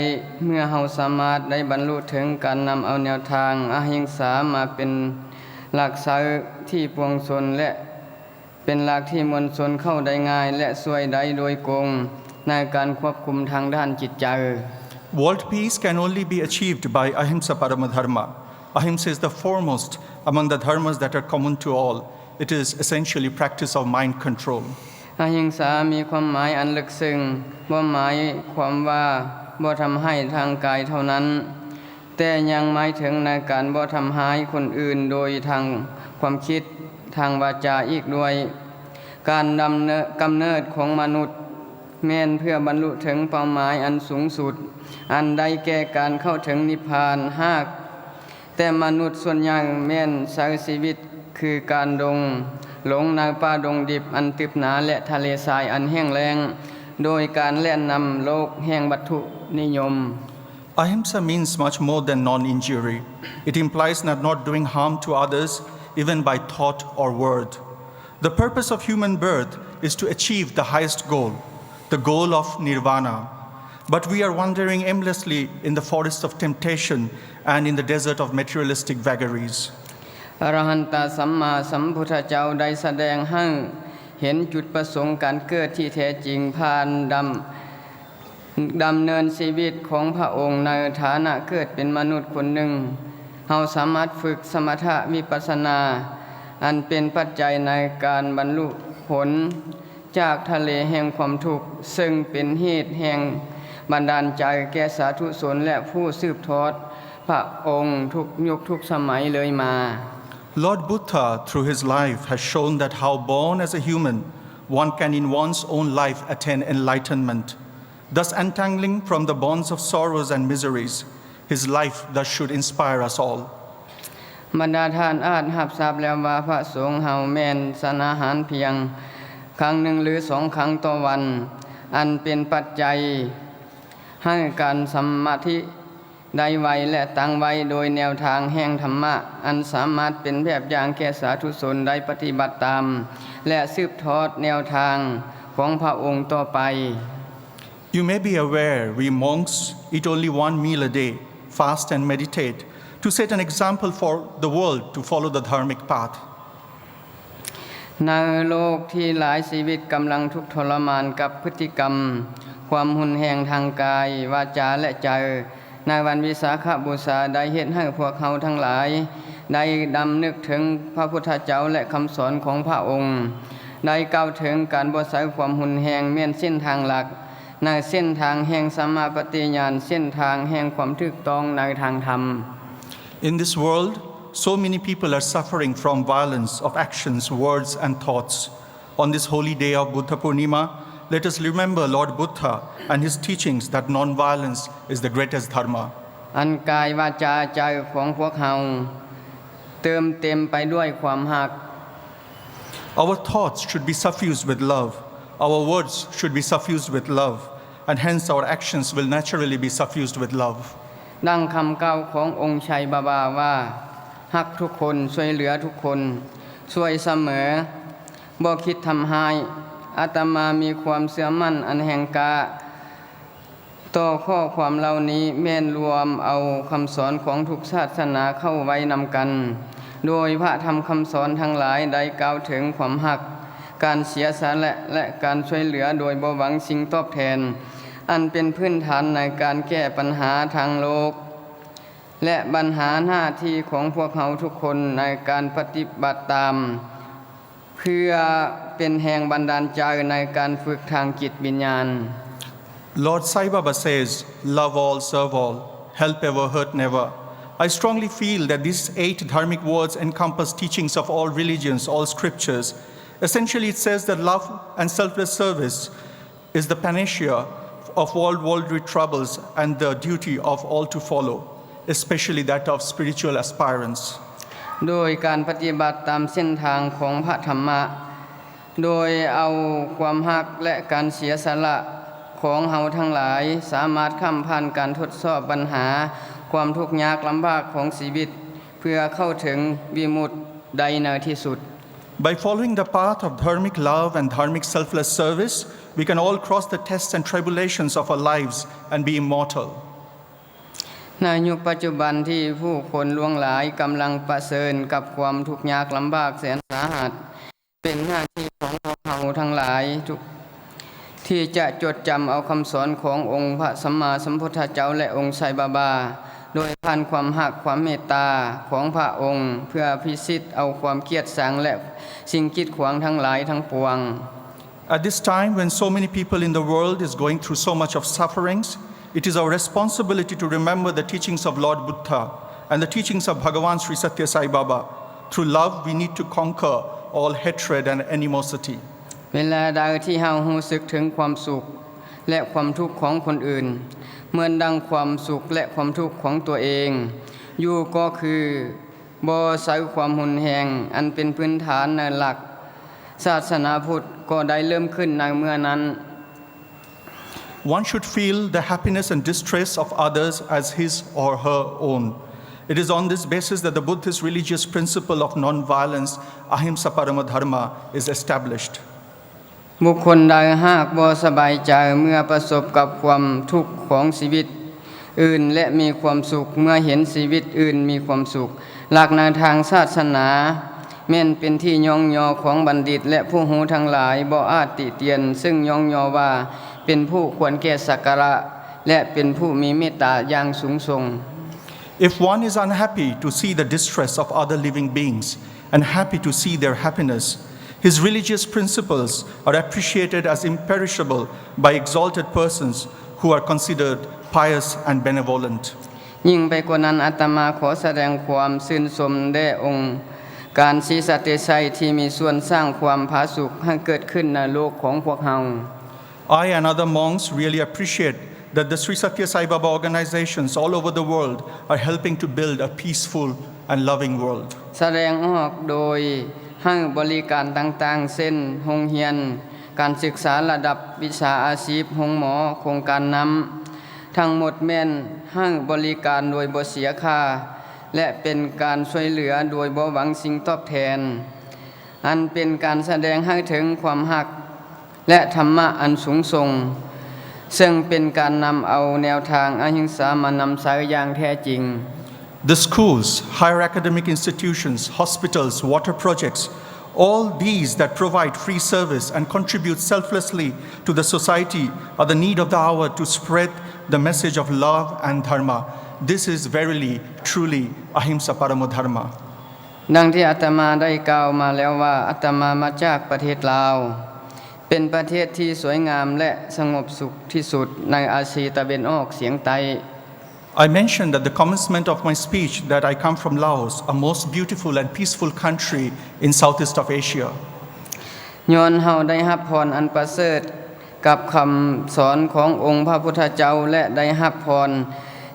เมื่อเฮาสามารถได้บรรลุถึงการนำเอาแนวทางอหิงสามาเป็นหลักเสาที่ปวงชนและเป็นหลักที่มวลชนเข้าได้ง่ายและช่วยได้โดยกงในการควบคุมทางด้านจิตใจ World peace can only be achieved by ahimsa paramadharma. Ahimsa is the foremost among the dharmas that are common to all. It is essentially practice of mind control. อหิงสามีความหมายอันลึกซึ้งบ่หมายความว่าบ่ทำให้ทางกายเท่านั้นแต่ยังหมายถึงในการบ่ทำร้ายคนอื่นโดยทางความคิดทางวาจาอีกด้วยการกำเนิดของมนุษย์แม้นเพื่อบรรลุถึงเป้าหมายอันสูงสุดอันใดแก่การเข้าถึงนิพพานหากแต่มนุษย์ส่วนใหญ่แม้นใช้ชีวิตคือการหลงในป่าดงดิบอันตึบหนาและทะเลทรายอันแห้งแล้งโดยการแล่นนำโลกแห่งวัตถุนิยม Ahimsa means much more than non-injury. It implies not doing harm to others, even by thought or word. The purpose of human birth is to achieve the highest goal, the goal of Nirvana. But we are wandering aimlessly in the forest of temptation and in the desert of materialistic vagaries. อรหันตสัมมาสัมพุทธเจ้าได้แสดงให้เห็นจุดประสงค์การเกิดที่แท้จริงผ่านดำเนินชีวิตของพระองค์ในฐานะเกิดเป็นมนุษย์คนหนึ่งเราสามารถฝึกสมถะวิปัสสนาอันเป็นปัจจัยในการบรรลุผลจากทะเลแห่งความทุกข์ซึ่งเป็นเหตุแห่งบันดาลใจแก่สาธุชนและผู้สืบทอดพระองค์ทุกยุคทุกสมัยเลยมา Lord Buddha, through his life, has shown that how born as a human, one can in one's own life attain enlightenment, thus untangling from the bonds of sorrows and miseries. His life thus should inspire us all. บรรดาท่านอาจรับทราบแล้วว่าพระสงฆ์เฮาแม่นสนาหารเพียงครั้งหนึ่งหรือ2 ครั้งต่อวันอันเป็นปัจจัยให้การสมาธิได้ไวและตั้งไว้โดยแนวทางแห่งธรรมะอันสามารถเป็นแบบอย่างแก่สาธุชนได้ปฏิบัติตามและสืบทอดแนวทางของพระองค์ต่อไป You may be aware we monks eat only 1 meal a day, fast and meditate, to set an example for the world to follow the dharmic path. ในโลกที่หลายชีวิตกำลังทุกข์ทรมานกับพฤติกรรมความหุนแหงทางกายวาจาและใจในวันวิสาขบูชาได้เฮ็ดให้พวกเขาทั้งหลายได้ดำนึกถึงพระพุทธเจ้าและคำสอนของพระองค์ได้กล่าวถึงการบ่ใช้ความหุนแหงแม่นเส้นทางหลักในเส้นทางแห่งสัมมาปฏิญาณเส้นทางแห่งความถูกต้องในทางธรรม In this world, so many people are suffering from violence of actions, words and thoughts. On this holy day of Buddha Purnima, let us remember Lord Buddha and his teachings that non-violence is the greatest dharma. อันกายวาจาใจของพวกเราเติมเต็มไปด้วยความรัก Our thoughts should be suffused with love. Our words should be suffused with love. And hence our actions will naturally be suffused with love. ดังคำกล่าวขององค์ชัยบาบาว่ารักทุกคนช่วยเหลือทุกคนช่วยเสมอบ่คิดทำร้ายอาตมามีความเชื่อมั่นอันแห่งกาต่อข้อความเหล่านี้แม่นรวมเอาคำสอนของทุกศาสนาเข้าไว้นำกันโดยพระธรรมคำสอนทั้งหลายได้กล่าวถึงความรักการเสียสละและการช่วยเหลือโดยบ่หวังสิ่งตอบแทนอันเป็นพื้นฐานในการแก้ปัญหาทางโลกและปัญหาหน้าที่ของพวกเราทุกคนในการปฏิบัติตามเพื่อเป็นแรงบันดาลใจในการฝึกทางจิตวิญญาณ Lord Sai Baba says, love all, serve all, help ever, hurt never. I strongly feel that these 8 dharmic words encompass teachings of all religions, all scriptures. Essentially, it says that love and selfless service is the panacea of all worldly troubles and the duty of all to follow, especially that of spiritual aspirants. โดยการปฏิบัติตามเส้นทางของพระธรรมะโดยเอาความรักและการเสียสละของเฮาทั้งหลายสามารถข้ามผ่านการทดสอบปัญหาความทุกข์ยากลำบากของชีวิตเพื่อเข้าถึงวิมุตติใดในที่สุด By following the path of dharmic love and dharmic selfless service, we can all cross the tests and tribulations of our lives and be immortal. ในยุคปัจจุบันที่ผู้คนล่วงหลายกำลังประเสริญกับความทุกข์ยากลำบากแสนสาหัสเป็นหน้าที่ของพวกเราทั้งหลายที่จะจดจำเอาคำสอนขององค์พระสัมมาสัมพุทธเจ้าและองค์ไซบาบาโดยผ่านความหักความเมตตาของพระองค์เพื่อพิชิตเอาความเกียจชังและสิ่งกีดขวางทั้งหลายทั้งปวง At this time, when so many people in the world is going through so much of sufferings, it is our responsibility to remember the teachings of Lord Buddha and the teachings of Bhagavan Sri Sathya Sai Baba. Through love, we need to conquer all hatred and animosity. เวลาใดที่เฮารู้สึกถึงความสุขและความทุกข์ของคนอื่นเหมือนดังความสุขและความทุกข์ของตัวเองอยู่ก็คือบ่ใส่ความหุนแหงอันเป็นพื้นฐานในหลักศาสนาพุทธก็ได้เริ่มขึ้นในเมื่อนั้น One should feel the happiness and distress of others as his or her own. It is on this basis that the Buddhist religious principle of non-violence, ahimsa parama dharma, is established. บุคคลใดหากบ่สบายใจเมื่อประสบกับความทุกข์ของชีวิตอื่นและมีความสุขเมื่อเห็นชีวิตอื่นมีความสุขหลักในทางศาสนาแม่นเป็นที่ยองยอของบัณฑิตและผู้รู้ทั้งหลายบ่อาจติเตียนซึ่งยองยอว่าเป็นผู้ควรแก่สักการะและเป็นผู้มีเมตตาอย่างสูงส่ง If one is unhappy to see the distress of other living beings and happy to see their happiness, his religious principles are appreciated as imperishable by exalted persons who are considered pious and benevolent. ยิ่งไปกว่านั้นอาตมาขอแสดงความชื่นชมแด่องค์การศรีสัตย์ไทยที่มีส่วนสร้างความผาสุกให้เกิดขึ้นในโลกของพวกเรา I and other monks really appreciate that the Sri Sathya Sai Baba organizations all over the world are helping to build a peaceful and loving world. แสดงออกโดยให้บริการต่างๆเช่นโรงเรียนการศึกษาระดับวิชาอาชีพโรงหมอโครงการนำทั้งหมดแม่นให้บริการโดยบ่เสียค่าและเป็นการช่วยเหลือโดยบ่หวังสิ่งตอบแทนอันเป็นการแสดงให้ถึงความรักและธรรมะอันสูงส่งซึ่งเป็นการนำเอาแนวทางอหิงสามานำใช้อย่างแท้จริง The schools, higher academic institutions, hospitals, water projects, all these that provide free service and contribute selflessly to the society are the need of the hour to spread the message of love and dharma. This is verily, truly ahimsa paramo dharma. ดังที่อาตมาได้กล่าวมาแล้วว่าอาตมามาจากประเทศลาวเป็นประเทศที่สวยงามและสงบสุขที่สุดในอาเซียตะวันออกเฉียงใต้ I mentioned at the commencement of my speech that I come from Laos, a most beautiful and peaceful country in Southeast of Asia. ย้อนเฮาได้รับพรอันประเสริฐกับคำสอนขององค์พระพุทธเจ้าและได้รับพร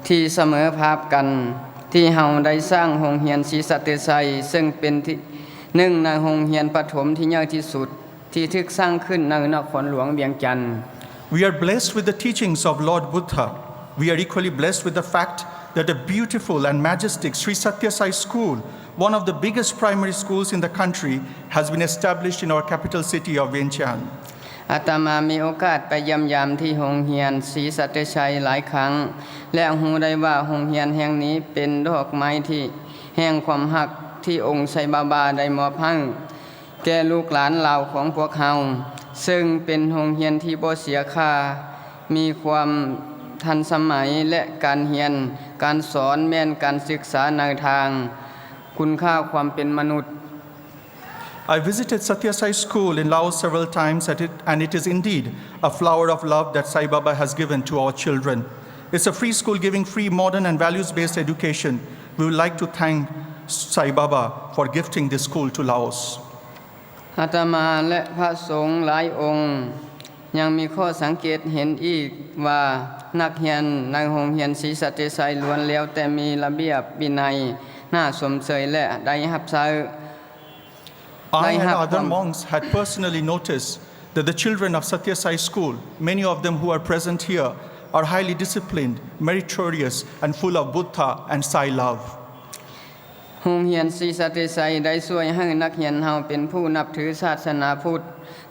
ที่เสมอภาคกันที่เฮาได้สร้างโรงเรียนศรีสัตย์ไทยซึ่งเป็นที่หนึ่งในโรงเรียนประถมที่ใหญ่ที่สุดที่ถูกสร้างขึ้นในนครหลวงเวียงจันทร์ We are blessed with the teachings of Lord Buddha. We are equally blessed with the fact that a beautiful and majestic Sri Sathya Sai School, one of the biggest primary schools in the country, has been established in our capital city of Vientiane. อาตมามีโอกาสไปเยี่ยมยามที่โรงเรียนศรีสัตย์ชัยหลายครั้งและรู้ได้ว่าโรงเรียนแห่งนี้เป็นดอกไม้ที่แห่งความรักที่องค์ไซบาบาได้มอบให้แก่ลูกหลานเหล่าของพวกเราซึ่งเป็นโรงเรียนที่บ่เสียค่ามีความทันสมัยและการเรียนการสอนแม่นการศึกษาในทางคุณค่าความเป็นมนุษย์ I visited Sathya Sai School in Laos several times and it is indeed a flower of love that Sai Baba has given to our children. It's a free school giving free modern and values-based education. We would like to thank Sai Baba for gifting this school to Laos. อาตมาและพระสงฆ์หลายองค์ยังมีข้อสังเกตเห็นอีกว่านักเรียนในโรงเรียนศรีสัตย์ไทยล้วนแล้วแต่มีระเบียบวินัยน่าสมเชยและได้รับใช้ I and other monks had personally noticed that the children of Sathya Sai School, many of them who are present here, are highly disciplined, meritorious, and full of Buddha and Sai love. โรงเรียนศรีสัตย์ไทยได้ช่วยให้นักเรียนเฮาเป็นผู้นับถือศาสนาพุทธ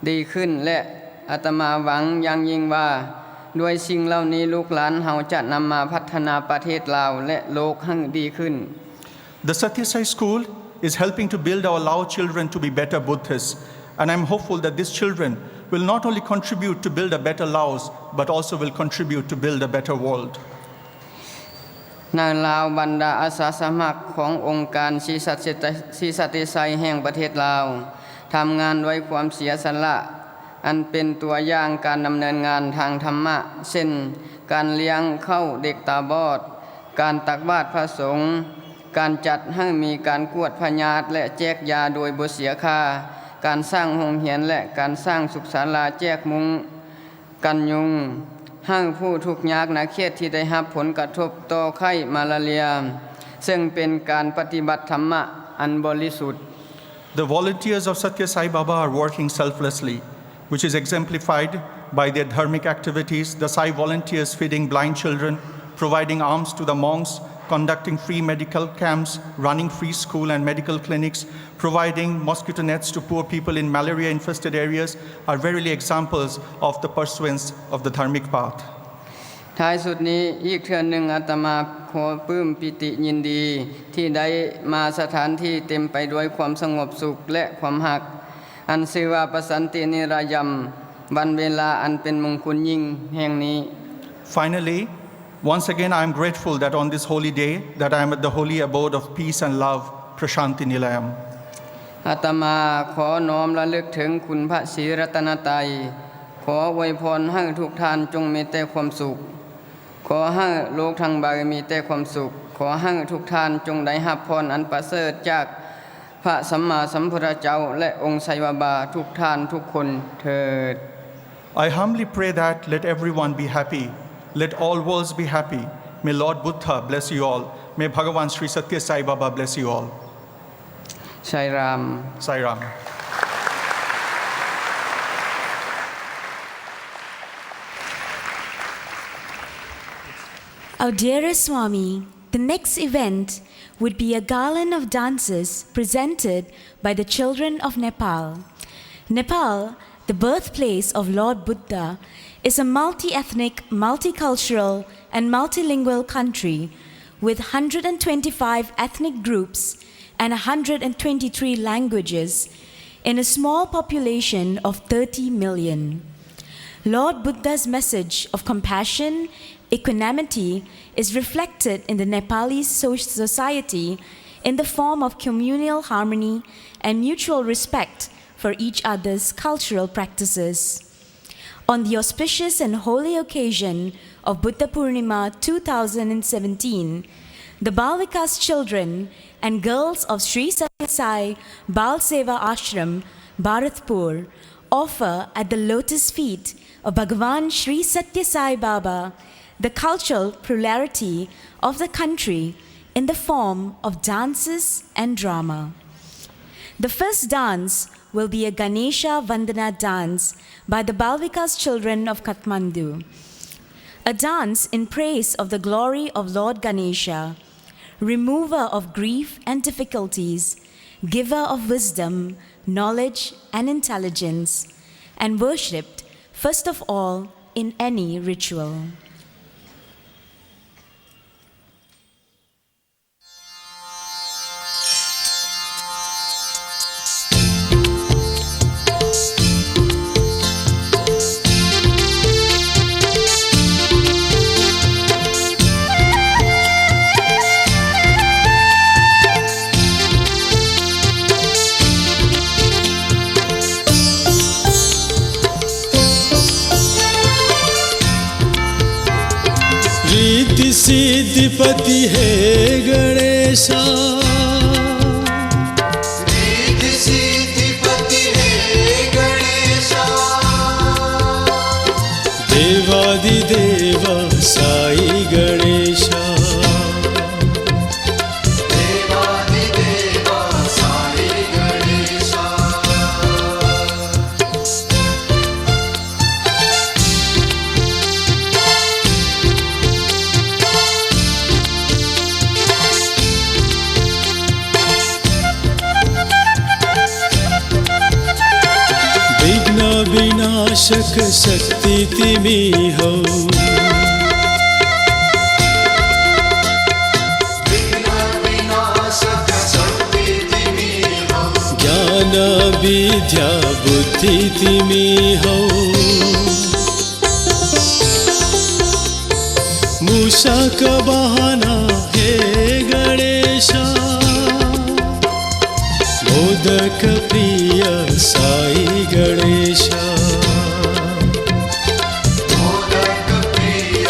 ดีขึ้นและ อาตมาหวังอย่างยิ่งว่าด้วยสิ่งเหล่านี้ลูกหลานเฮาจะนำมาพัฒนาประเทศลาวและโลกให้ดีขึ้น The Sathya Sai School is helping to build our Lao children to be better Buddhists, and I'm hopeful that these children will not only contribute to build a better Laos, but also will contribute to build a better world. นางลาวบรรดาอาสาสมัครขององค์การศรีสัตย์ไซแห่งประเทศลาวทำงานด้วยความเสียสละอันเป็นตัวอย่างการดำเนินงานทางธรรมะเช่นการเลี้ยงเข้าเด็กตาบอดการตักบาตรพระสงฆ์การจัดให้มีการกวดพญาติและแจกยาโดยบ่เสียค่าการสร้างโรงเรียนและการสร้างสุขศาลาแจกมุ้งกันยุงให้ผู้ทุกข์ยากในเขตที่ได้รับผลกระทบต่อไข้มาลาเรียซึ่งเป็นการปฏิบัติธรรมะอันบริสุทธิ์ The volunteers of Sathya Sai Baba are working selflessly, which is exemplified by their dharmic activities, the Sai volunteers feeding blind children, providing alms to the monks, conducting free medical camps, running free school and medical clinics, providing mosquito nets to poor people in malaria-infested areas are verily examples of the pursuance of the dharmic path. ท้ายสุดนี้อีกเทื่อหนึ่งอาตมาขอปลื้มปิติยินดีที่ได้มาสถานที่เต็มไปด้วยความสงบสุขและความหักอันชื่อว่าประสันตินิรายมวันเวลาอันเป็นมงคลยิ่งแห่งนี้ Finally, once again I am grateful that on this holy day that I am at the holy abode of peace and love, Prasanthi Nilayam. อาตมาขอน้อมระลึกถึงคุณพระศรีรัตนตรัยขออวยพรให้ทุกท่านจงมีแต่ความสุขขอให้โลกทั้งใบมีแต่ความสุขขอให้ทุกท่านจงได้รับพรอันประเสริฐจากพระสัมมาสัมพุทธเจ้าและองค์ไสยวบาทุกท่านทุกคนเถิด I humbly pray that let everyone be happy, let all worlds be happy. May Lord Buddha bless you all. May Bhagavan Sri Sathya Sai Baba bless you all. ชัยราม Sai Ram. Our dearest Swami, the next event would be a garland of dances presented by the children of Nepal. Nepal, the birthplace of Lord Buddha, is a multi-ethnic, multicultural, and multilingual country with 125 ethnic groups and 123 languages in a small population of 30 million. Lord Buddha's message of compassion, equanimity is reflected in the Nepalese society in the form of communal harmony and mutual respect for each other's cultural practices. On the auspicious and holy occasion of Buddha Purnima 2017, the Balvikas children and girls of Sri Sathya Sai Bal Seva Ashram, Bharatpur, offer at the lotus feet of Bhagavan Sri Sathya Sai Baba the cultural plurality of the country in the form of dances and drama. The first dance will be a Ganesha Vandana dance by the Balvikas children of Kathmandu, a dance in praise of the glory of Lord Ganesha, remover of grief and difficulties, giver of wisdom, knowledge, and intelligence, and worshipped first of all in any ritual. सिद्धिपति है गणेशा रिद्धि सिद्धिपति है गणेशा देवादिदेव साई गणेशा देवादिदेव साई गणेशा विनाशक शक्ति तिमी हौ विनाशक शक्ति तिमी हौ ज्ञान विद्या बुद्धि तिमी हौ मूषक वाहना हे गणेशा मोदक प्रिय साई गणेशा मोदक प्रिय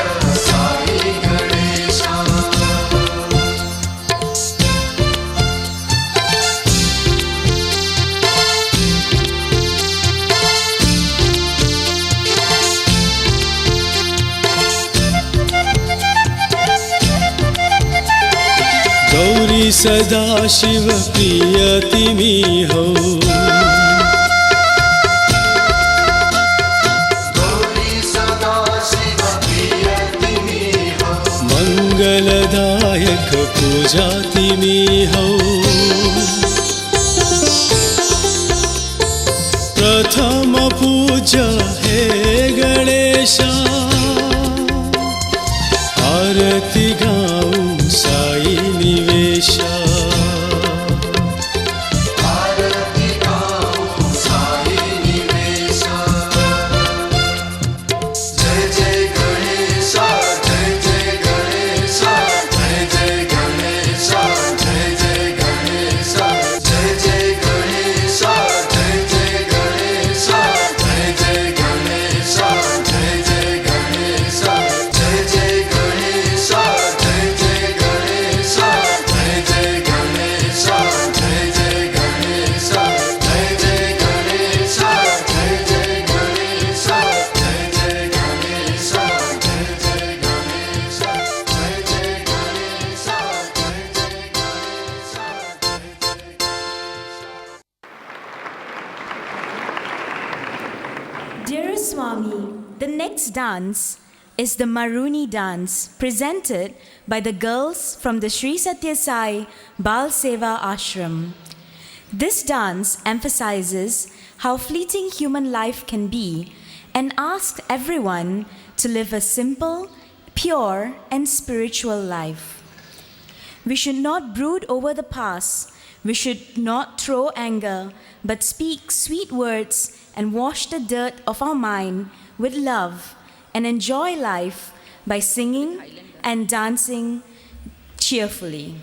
साई गणेशा गौरी सदा शिव प्रिय तिमी हौ गौरी सदा शिव प्रिय तिमी हौ मंगलदायक पूजा तिमी हौ प्रथम पूज्य हे गणेशा आरती गाऊं साई निवेशा आरती गाऊं साई निवेशा जय जय गणेशा जय जय गणेशा जय जय गणेशा जय जय गणेशा जय जय गणेशा जय जय गणेशा जय जय गणेशा जय जय गणेशा जय जय गणेशा जय जय गणेशा जय जय गणेशा जय जय गणेशा जय जय गणेशा जय जय गणेशा जय जय गणेशा जय जय गणेशा जय जय Ganesha Dear Swami, the next dance is the Maruni dance presented by the girls from the Sri Sathya Sai Bal Seva Ashram. This dance emphasizes how fleeting human life can be and asks everyone to live a simple, pure, and spiritual life. We should not brood over the past. We should not throw anger, but speak sweet words and wash the dirt of our mind with love and enjoy life by singing and dancing cheerfully.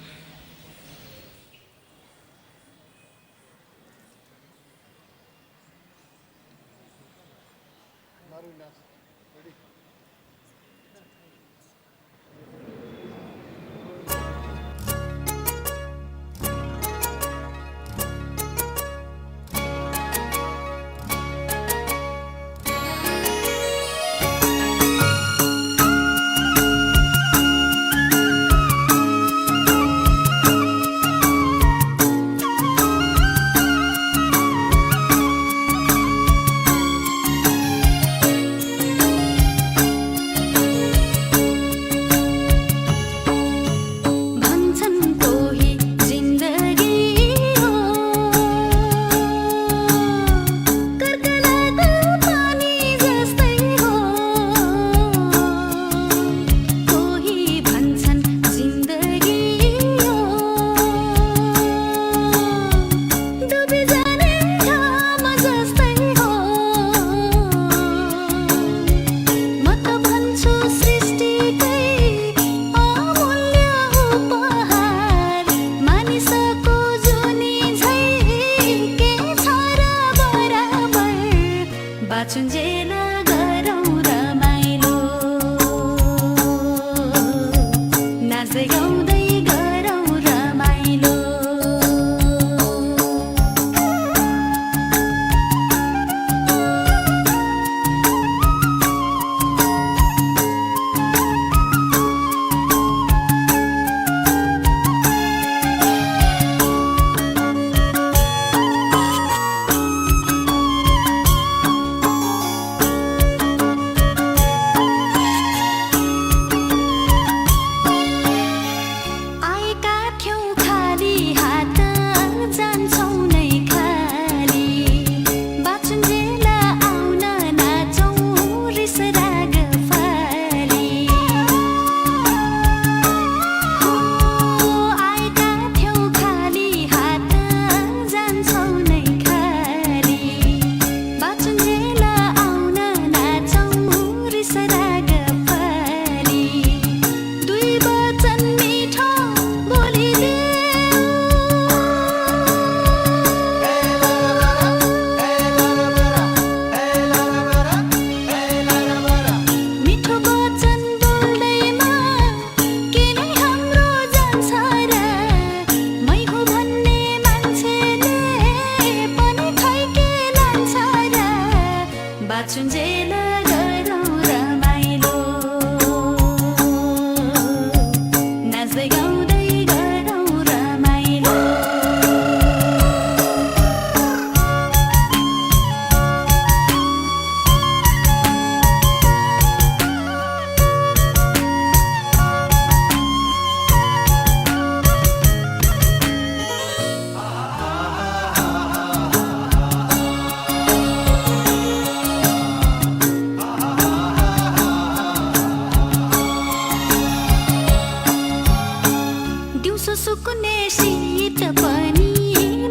दिउँसो सुकुने शीत पनि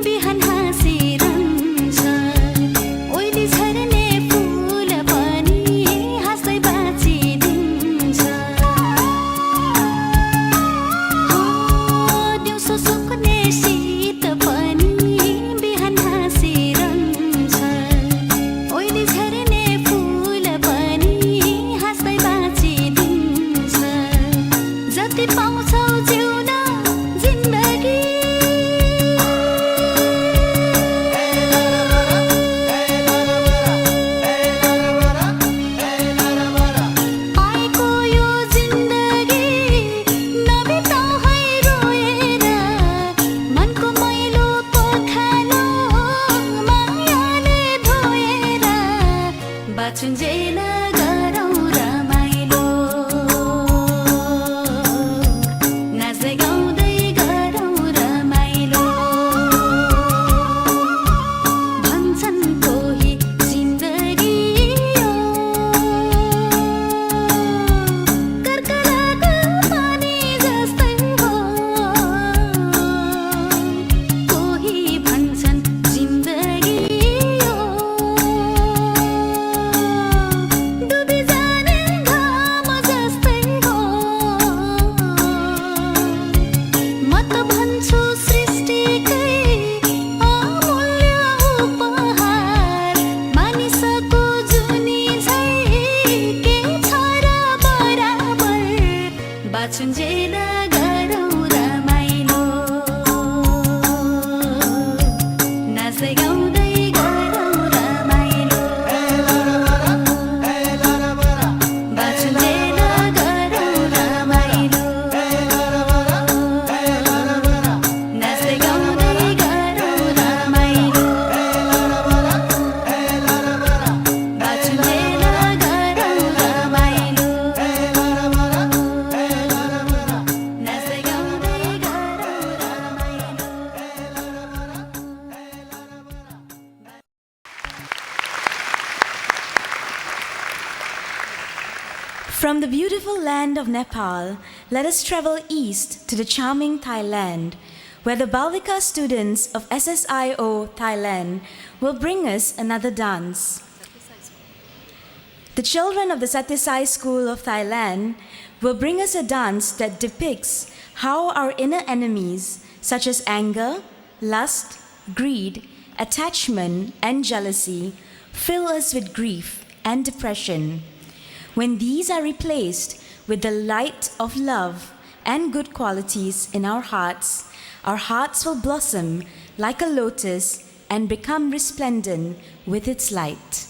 बिहान हाँसिरहन्छ ओइली झर्ने full पनि हाँस्दै बाँचिदिन्छ दिउँसो सुकुने शीत पनि बिहान हाँसिरहन्छ ओइली झर्ने full पनि हाँस्दै बाँचिदिन्छ जति पाउँछौ जिउन जिन्दगी आएको यो जिन्दगी नबिताऊ है रोएर मनको मैलो पखालो मायाले धोएर बाँचुन्जेल गरौँ रमाइलो नाच्दै गाउँदै गरौँ रमाइलो भन्छन् कोही जिन्दगी यो कर्कलाको पानी जस्तै हो कोही भन्छन् जिन्दगी यो डुबी जाने घाम जस्तै हो म त भन्छु सृष्टिकै अमूल्य उपहार मानिसको जुनी झै के छ र बराबर बाँचुन्जेल गरौँ रमाइलो नाच्दै गाउँदै गरौँ रमाइलो बाँचुन्जेल गरौँ रमाइलो नाच्दै गाउँदै गरौँ रमाइलो बाँचुन्जेल गरौँ रमाइलो नाच्दै गाउँदै गरौँ रमाइलो From the beautiful land of Nepal, let us travel east to the charming Thailand, where the Balvika students of SSIO Thailand will bring us another dance. The children of the Sathya School of Thailand will bring us a dance that depicts how our inner enemies, such as anger, lust, greed, attachment, and jealousy, fill us with grief and depression. When these are replaced with the light of love and good qualities in our hearts will blossom like a lotus and become resplendent with its light.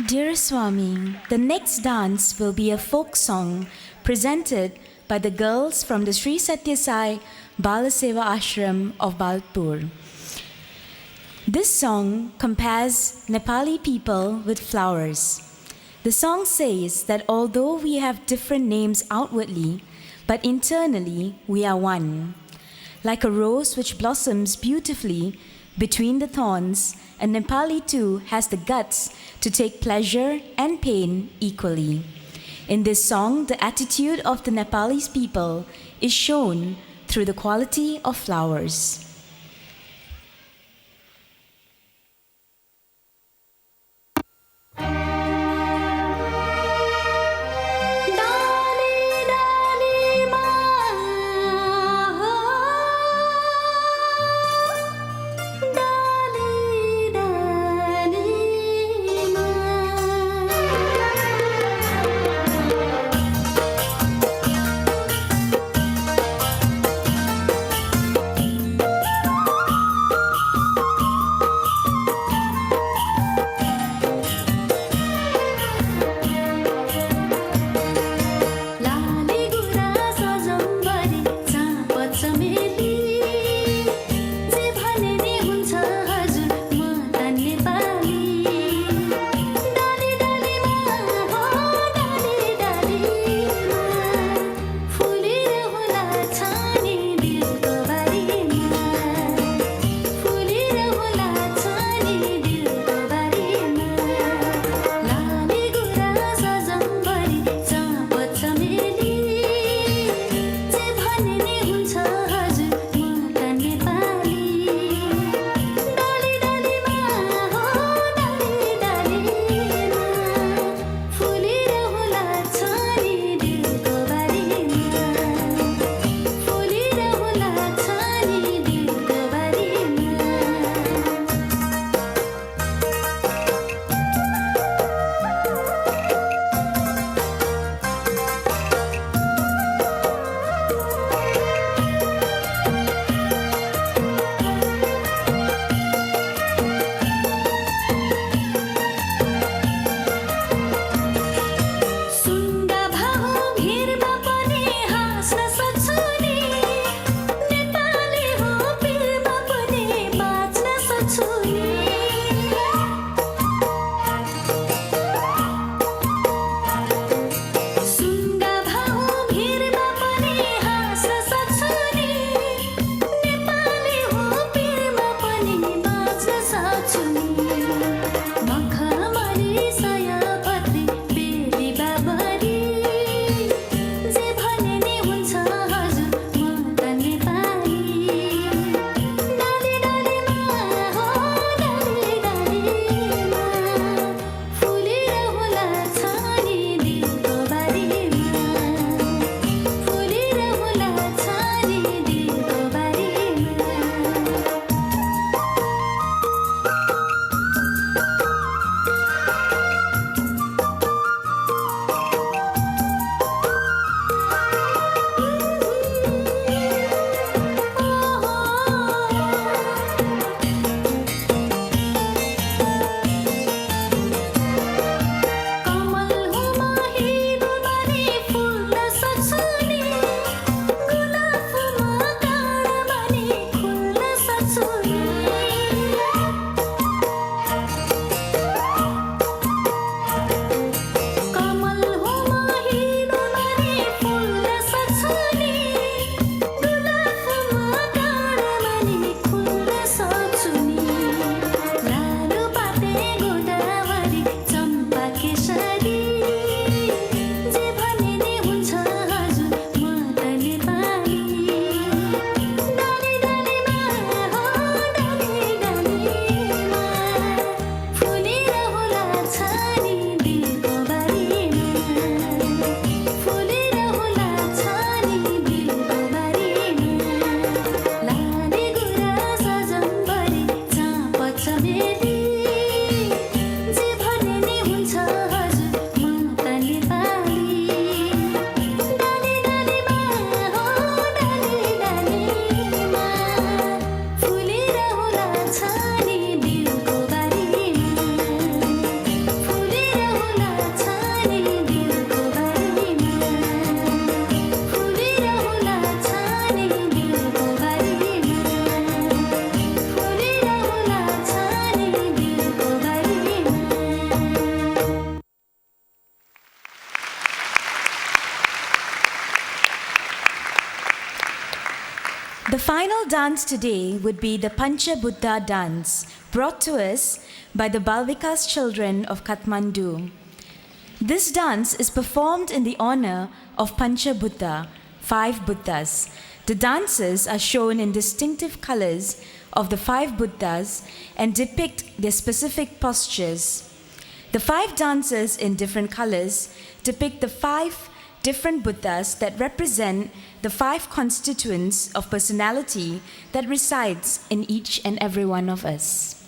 Dear Swami, the next dance will be a folk song presented by the girls from the Sri Sathya Sai Balaseva Ashram of Balpur. This song compares Nepali people with flowers. The song says that although we have different names outwardly, but internally we are one. Like a rose which blossoms beautifully between the thorns, a Nepali too has the guts to take pleasure and pain equally. In this song, the attitude of the Nepalese people is shown through the quality of flowers. final dance today would be the Pancha Buddha dance, brought to us by the Balvikas children of Kathmandu. This dance is performed in the honor of Pancha Buddha, 5 Buddhas. The dances are shown in distinctive colors of the 5 Buddhas and depict their specific postures. The 5 dances in different colors depict the 5 different Buddhas that represent the 5 constituents of personality that resides in each and every one of us.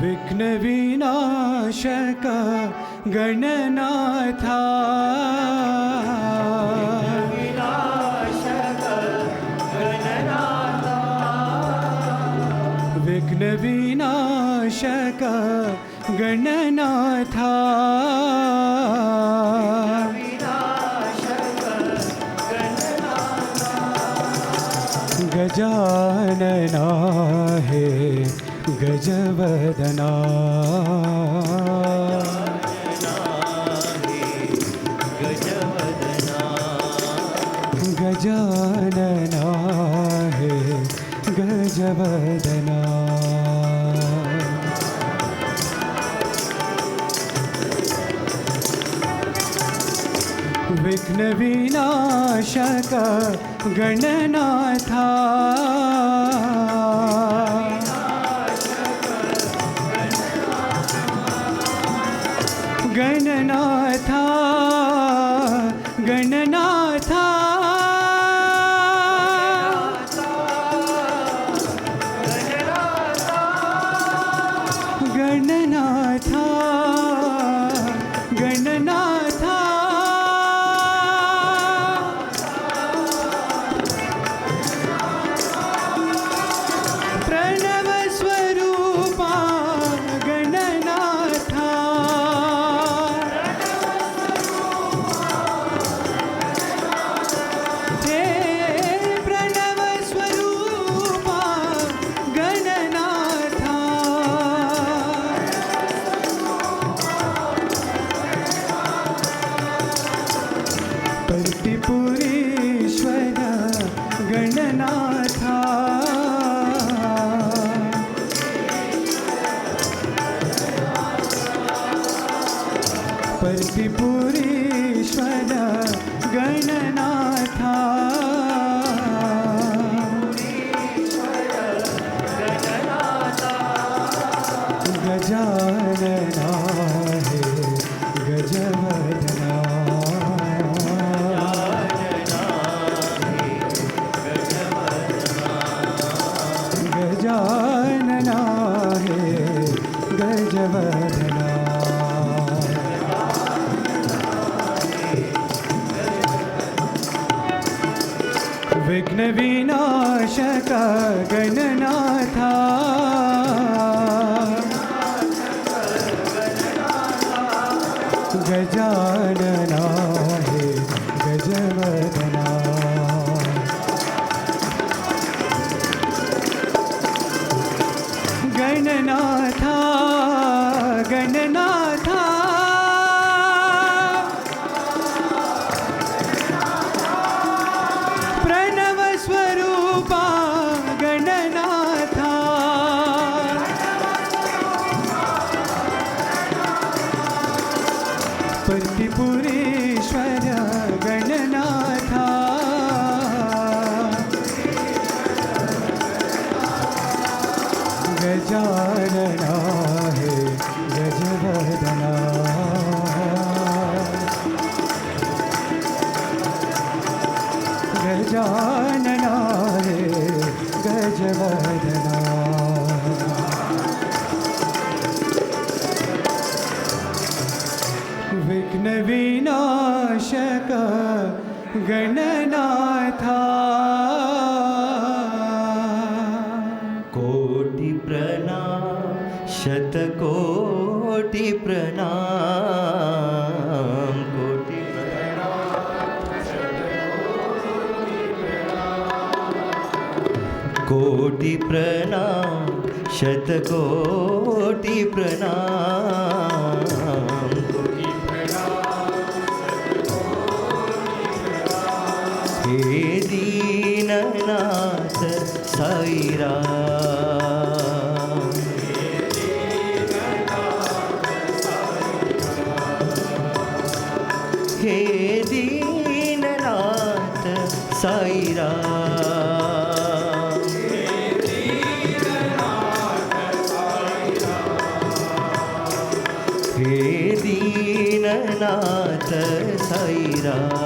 विघ्न विनाशक गणनाथा विघ्न विनाशक गणनाथा गजानना हे गजवदना गजानना हे गजवदना विघ्न विनाशक गणनाथा गणनाथा गणनाथा गणनाथा गणनाथा प्रणव स्वरूपा गणनाथा हे प्रणव स्वरूपा गणनाथा परिपुरेश्वर गणनाथा परिपुरेश्वर गणनाथा गजानना हे गजवदना गजानना हे गजवदना विघ्न विनाशक गणनाथा गजानना हे गजवदना गणनाथा गणनाथा प्रणव स्वरूपा गणनाथा परिपुरेश्वर गणनाथा गजानना हे गजवदना गजानना हे गजवदना विघ्न विनाशक गणनाथा कोटि प्रणाम शतकोटि प्रणाम कोटि कोटि प्रणाम शतकोटि प्रणाम हे दीननाथ साई राम हे दीननाथ साई राम हे दीननाथ साई राम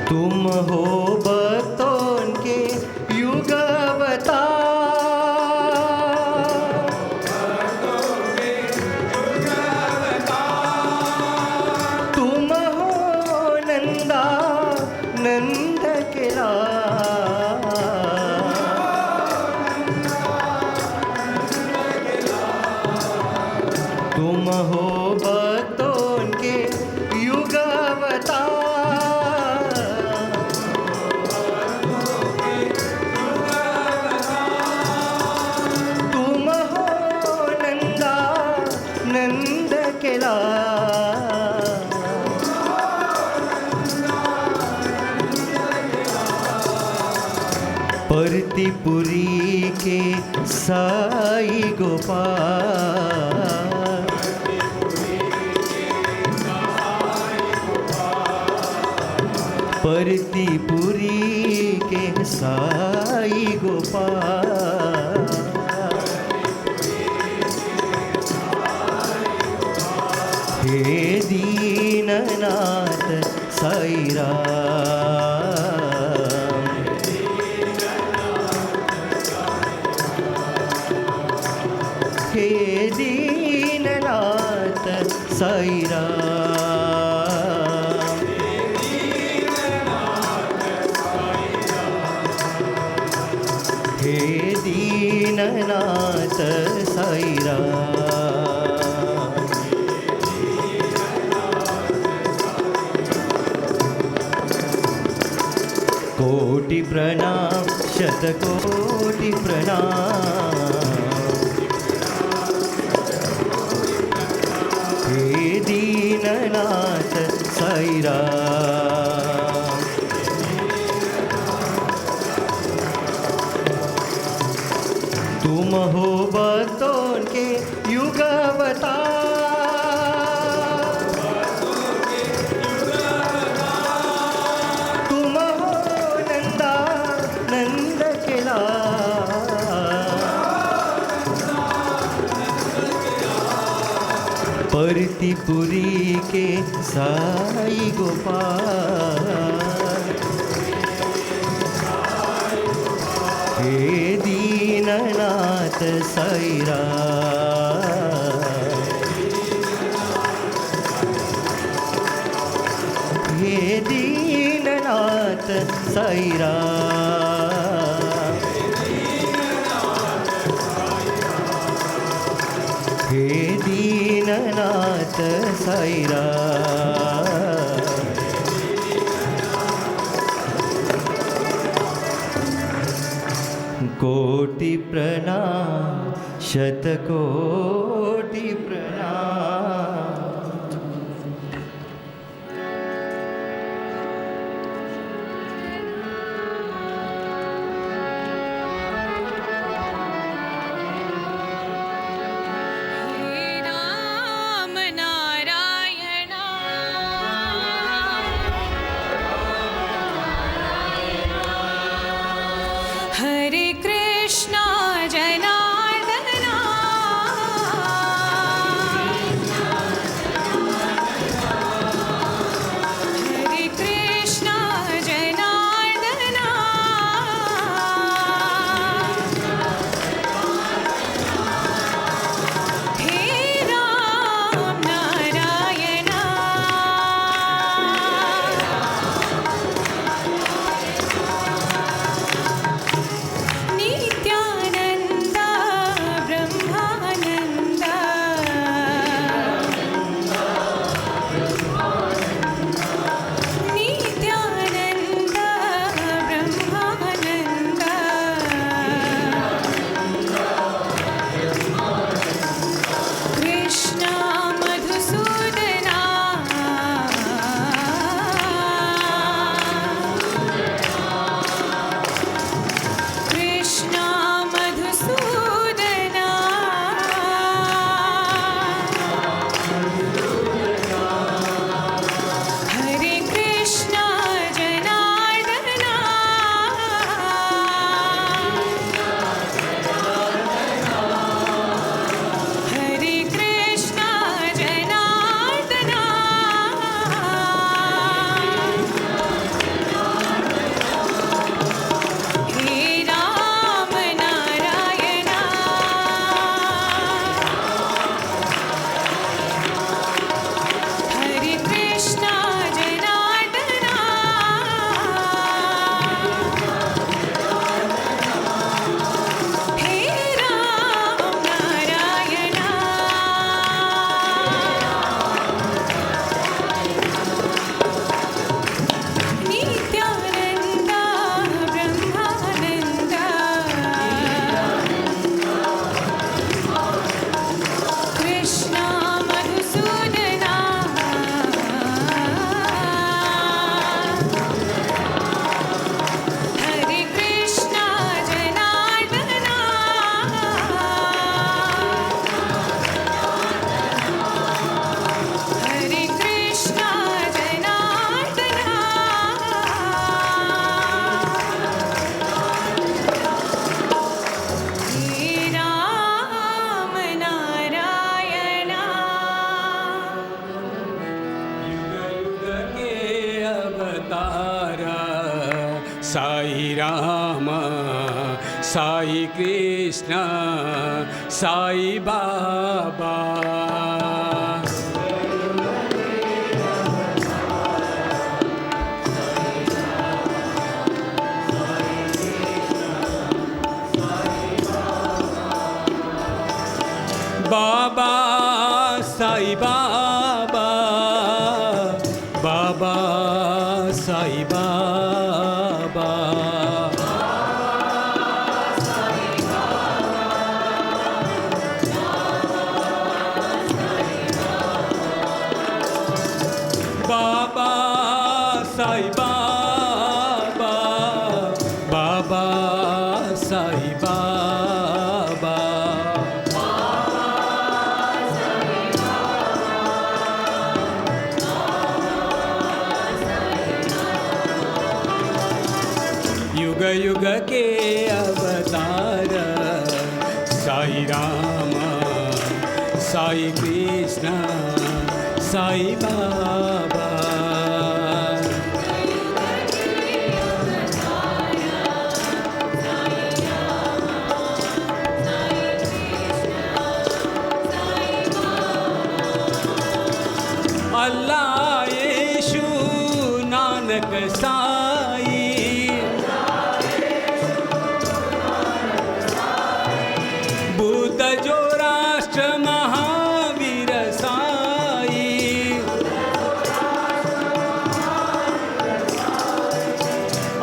तुम हो भक्तों के युग अवतार, तुम हो नंदा नंद के लाल, तुम हो भक्तों के युग अवतार, तुम हो नंदा नंद के लाल, परतिपुरी के साई गोपाल, परतिपुरी के साई गोपाल, हे दीननाथ साई राम, हे दीननाथ साई राम, हे दीननाथ साई राम, कोटि प्रणाम शतकोटि प्रणाम, हे दीननाथ साई राम, तुम हो भक्तों के युग अवतार, तुम हो नंदा नंद के लाल, परतिपुरी के साई गोपाल, हे दीननाथ साई राम, हे दीननाथ साई राम, हे दीननाथ साई राम, कोटि प्रणाम शतकोटि प्रणाम। Hare Krishna Janardana Avatara Sai Rama Sai Krishna Sai Baba Baba Sai Baba Baba Sai Baba Baba Sai Baba Baba Sai Baba युग युग के अवतार साई रामा साई कृष्णा साई बाबा अल्लाह येशु नानक साई बुद्ध जो राष्ट्र महावीर साई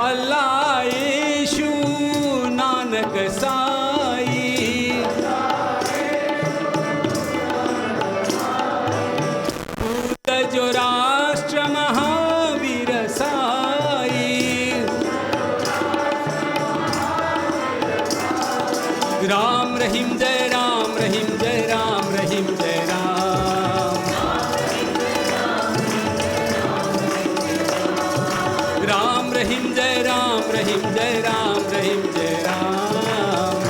अल्लाह येशु नानक साई बुद्ध जो राष्ट्र महावीर साई राम रहीम जय राम रहीम जय राम रहीम जय राम राम रहीम जय राम रहीम जय राम रहीम जय राम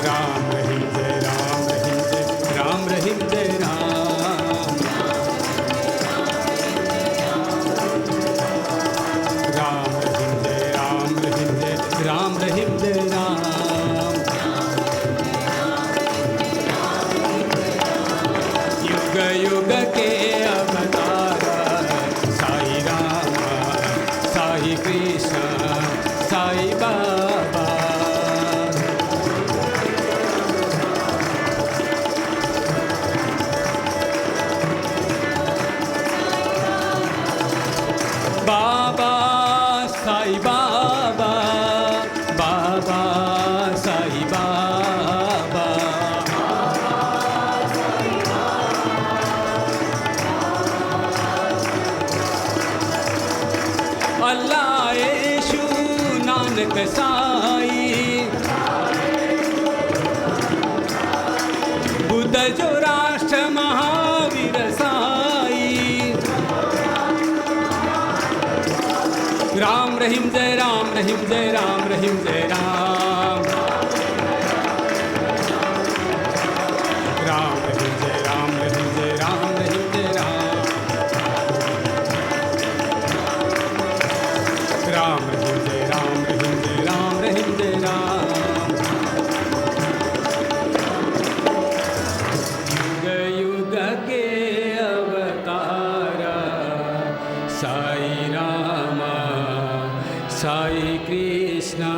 राम रहीम जय राम रहीम जय राम रहीम जय राम राम रहीम जय राम रहीम जय राम रहीम जय राम युग युग के अवतार साई रामा साई कृष्ण साई बाबा बाबा साई बाबा बाबा साई बाबा अल्लाह येशु नानक साई बुद्ध जो राष्ट्र महावीर साई राम रहीम जय राम रहीम जय राम रहीम जय राम राम रहीम जय राम रहीम जय राम रहीम जय राम राम रहीम जय राम रहीम जय राम रहीम जय राम युग युग के अवतार साई रामा साई कृष्णा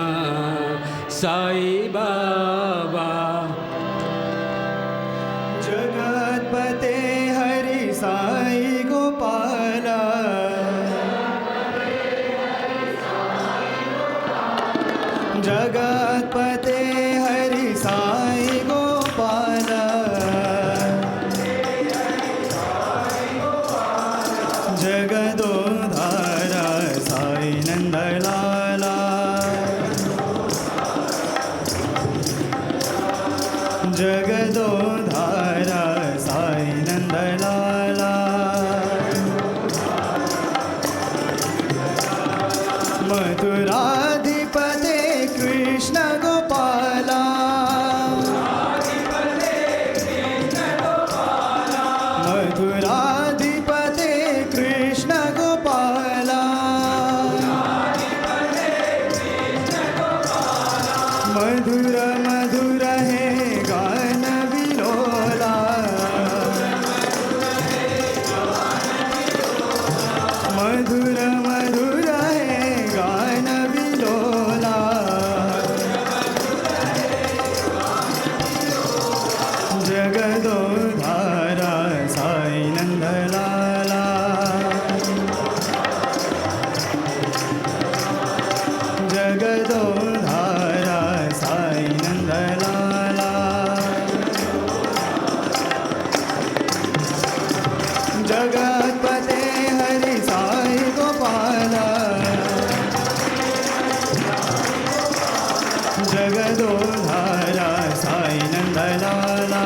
साई बाबा जगतपते हरि साई गोपाला जगतपते हरि साई गोपाला जगदोधारा साई नंदलाला जगदोधारा साई नंदलाला मथुराधिपते कृष्ण गोपाला मथुरा जगतपते हरि साई गोपाला जगदोधारा साई नंदलाला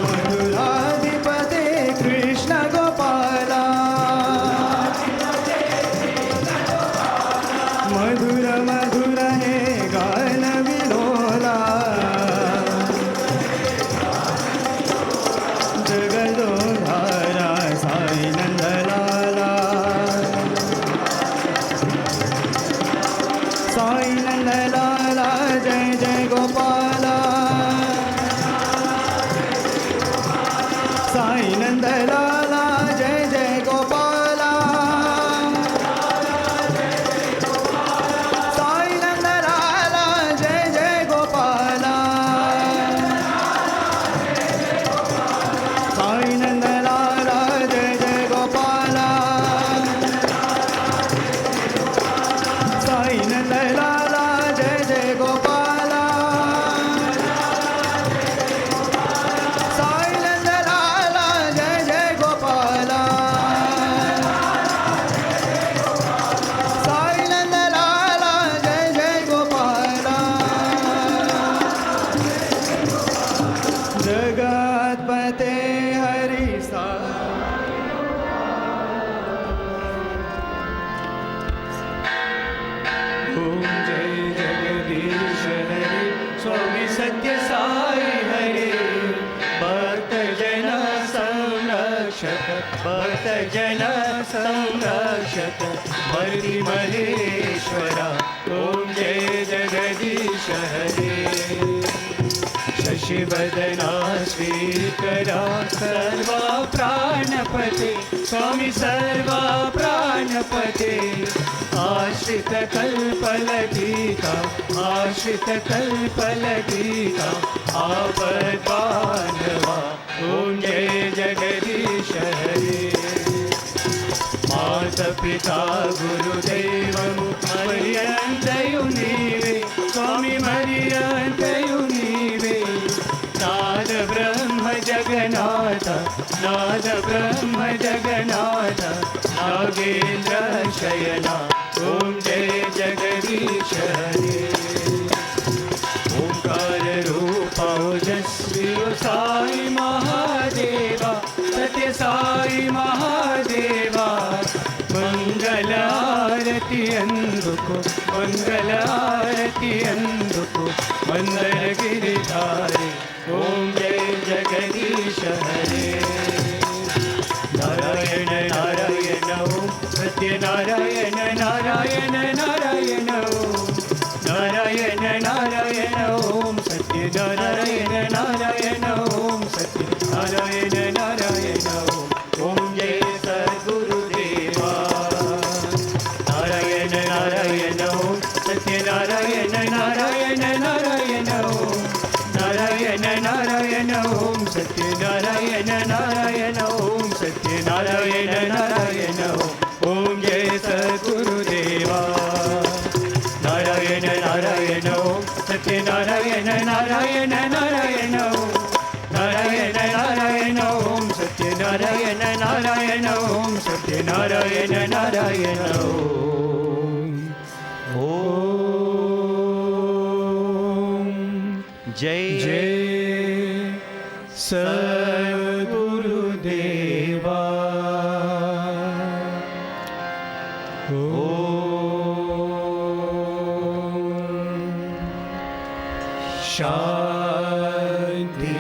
मधुराधिपते कृष्ण गोपाला मधुर मधुर हे गान विलोला जगदोधारा साई नंदलाला साई नंदलाला जय जय गोपाला साई नंदलाला जय जय गोपाला साई नंदलाला जय जय गोपाला साई नंदलाला जय जय गोपाला साई नंदलाला जय जय गोपाला साई नंदलाला जय जय गोपाला साई नंदलाला जय जय गोपाला जगतपते हरि ओम जय जगदीश हरे स्वामी सत्य साई हरे भक्त जन संरक्षक भक्त जन संरक्षक भक्ति महेश्वरा ओम जय जगदीश हरे शशिवदना श्रीकरा सर्वा प्राणपते स्वामी सर्वा प्राणपते आश्रित कल्पलतिका आश्रित कल्पलतिका आपद्बान्धवा ओम जय जगदीश हरे माता पिता गुरुदेव मर्यन्तयु नीवे स्वामी मर्यन्तयु नीवे नाद ब्रह्म जगन्नाथ नाद ब्रह्म जगन्नाथ नागेन्द्र शयना ओम जय जगदीश हरे ओंकार रूप ओजस्वी साई महादेवा सत्य साई महादेवा मंगल आरती अंदुको मंगल आरती अंदुको मंदर गिरिधारी ओम जय जगदीश हरे नारायण नारायण ओम सत्य नारायण नारायण नारायण ओम नारायण नारायण ओम सत्य नारायण नारायण ओम सत्य नारायण नारायण ओम जय सद्गुरुदेवा नारायण नारायण ओम सत्य नारायण नारायण नारायण ओम नारायण नारायण ओम सत्य नारायण नारायण ओम सत्य नारायण नारायण ओम जय सद्गुरुदेवा नारायण नारायण ओम सत्य नारायण नारायण नारायण ओम नारायण नारायण ओम सत्य नारायण नारायण ओम सत्य नारायण नारायण ओम जय जय सद्गुरुदेवा शांति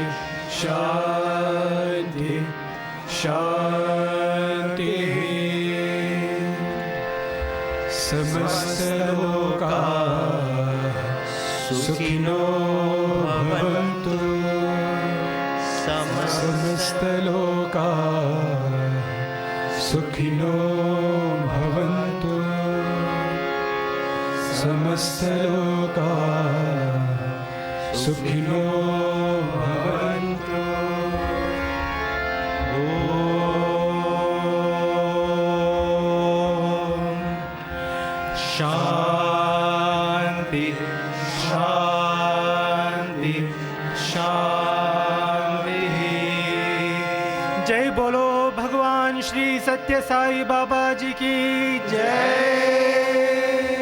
शांति शांति समस्त लोका सुखिनो भवन्तु समस्त लोका सुखिनो भवन्तु समस्त लोका सुखिनो भवन्तु ओम शांति शांति शांति भगवान श्री सत्य साई बाबा जी की जय।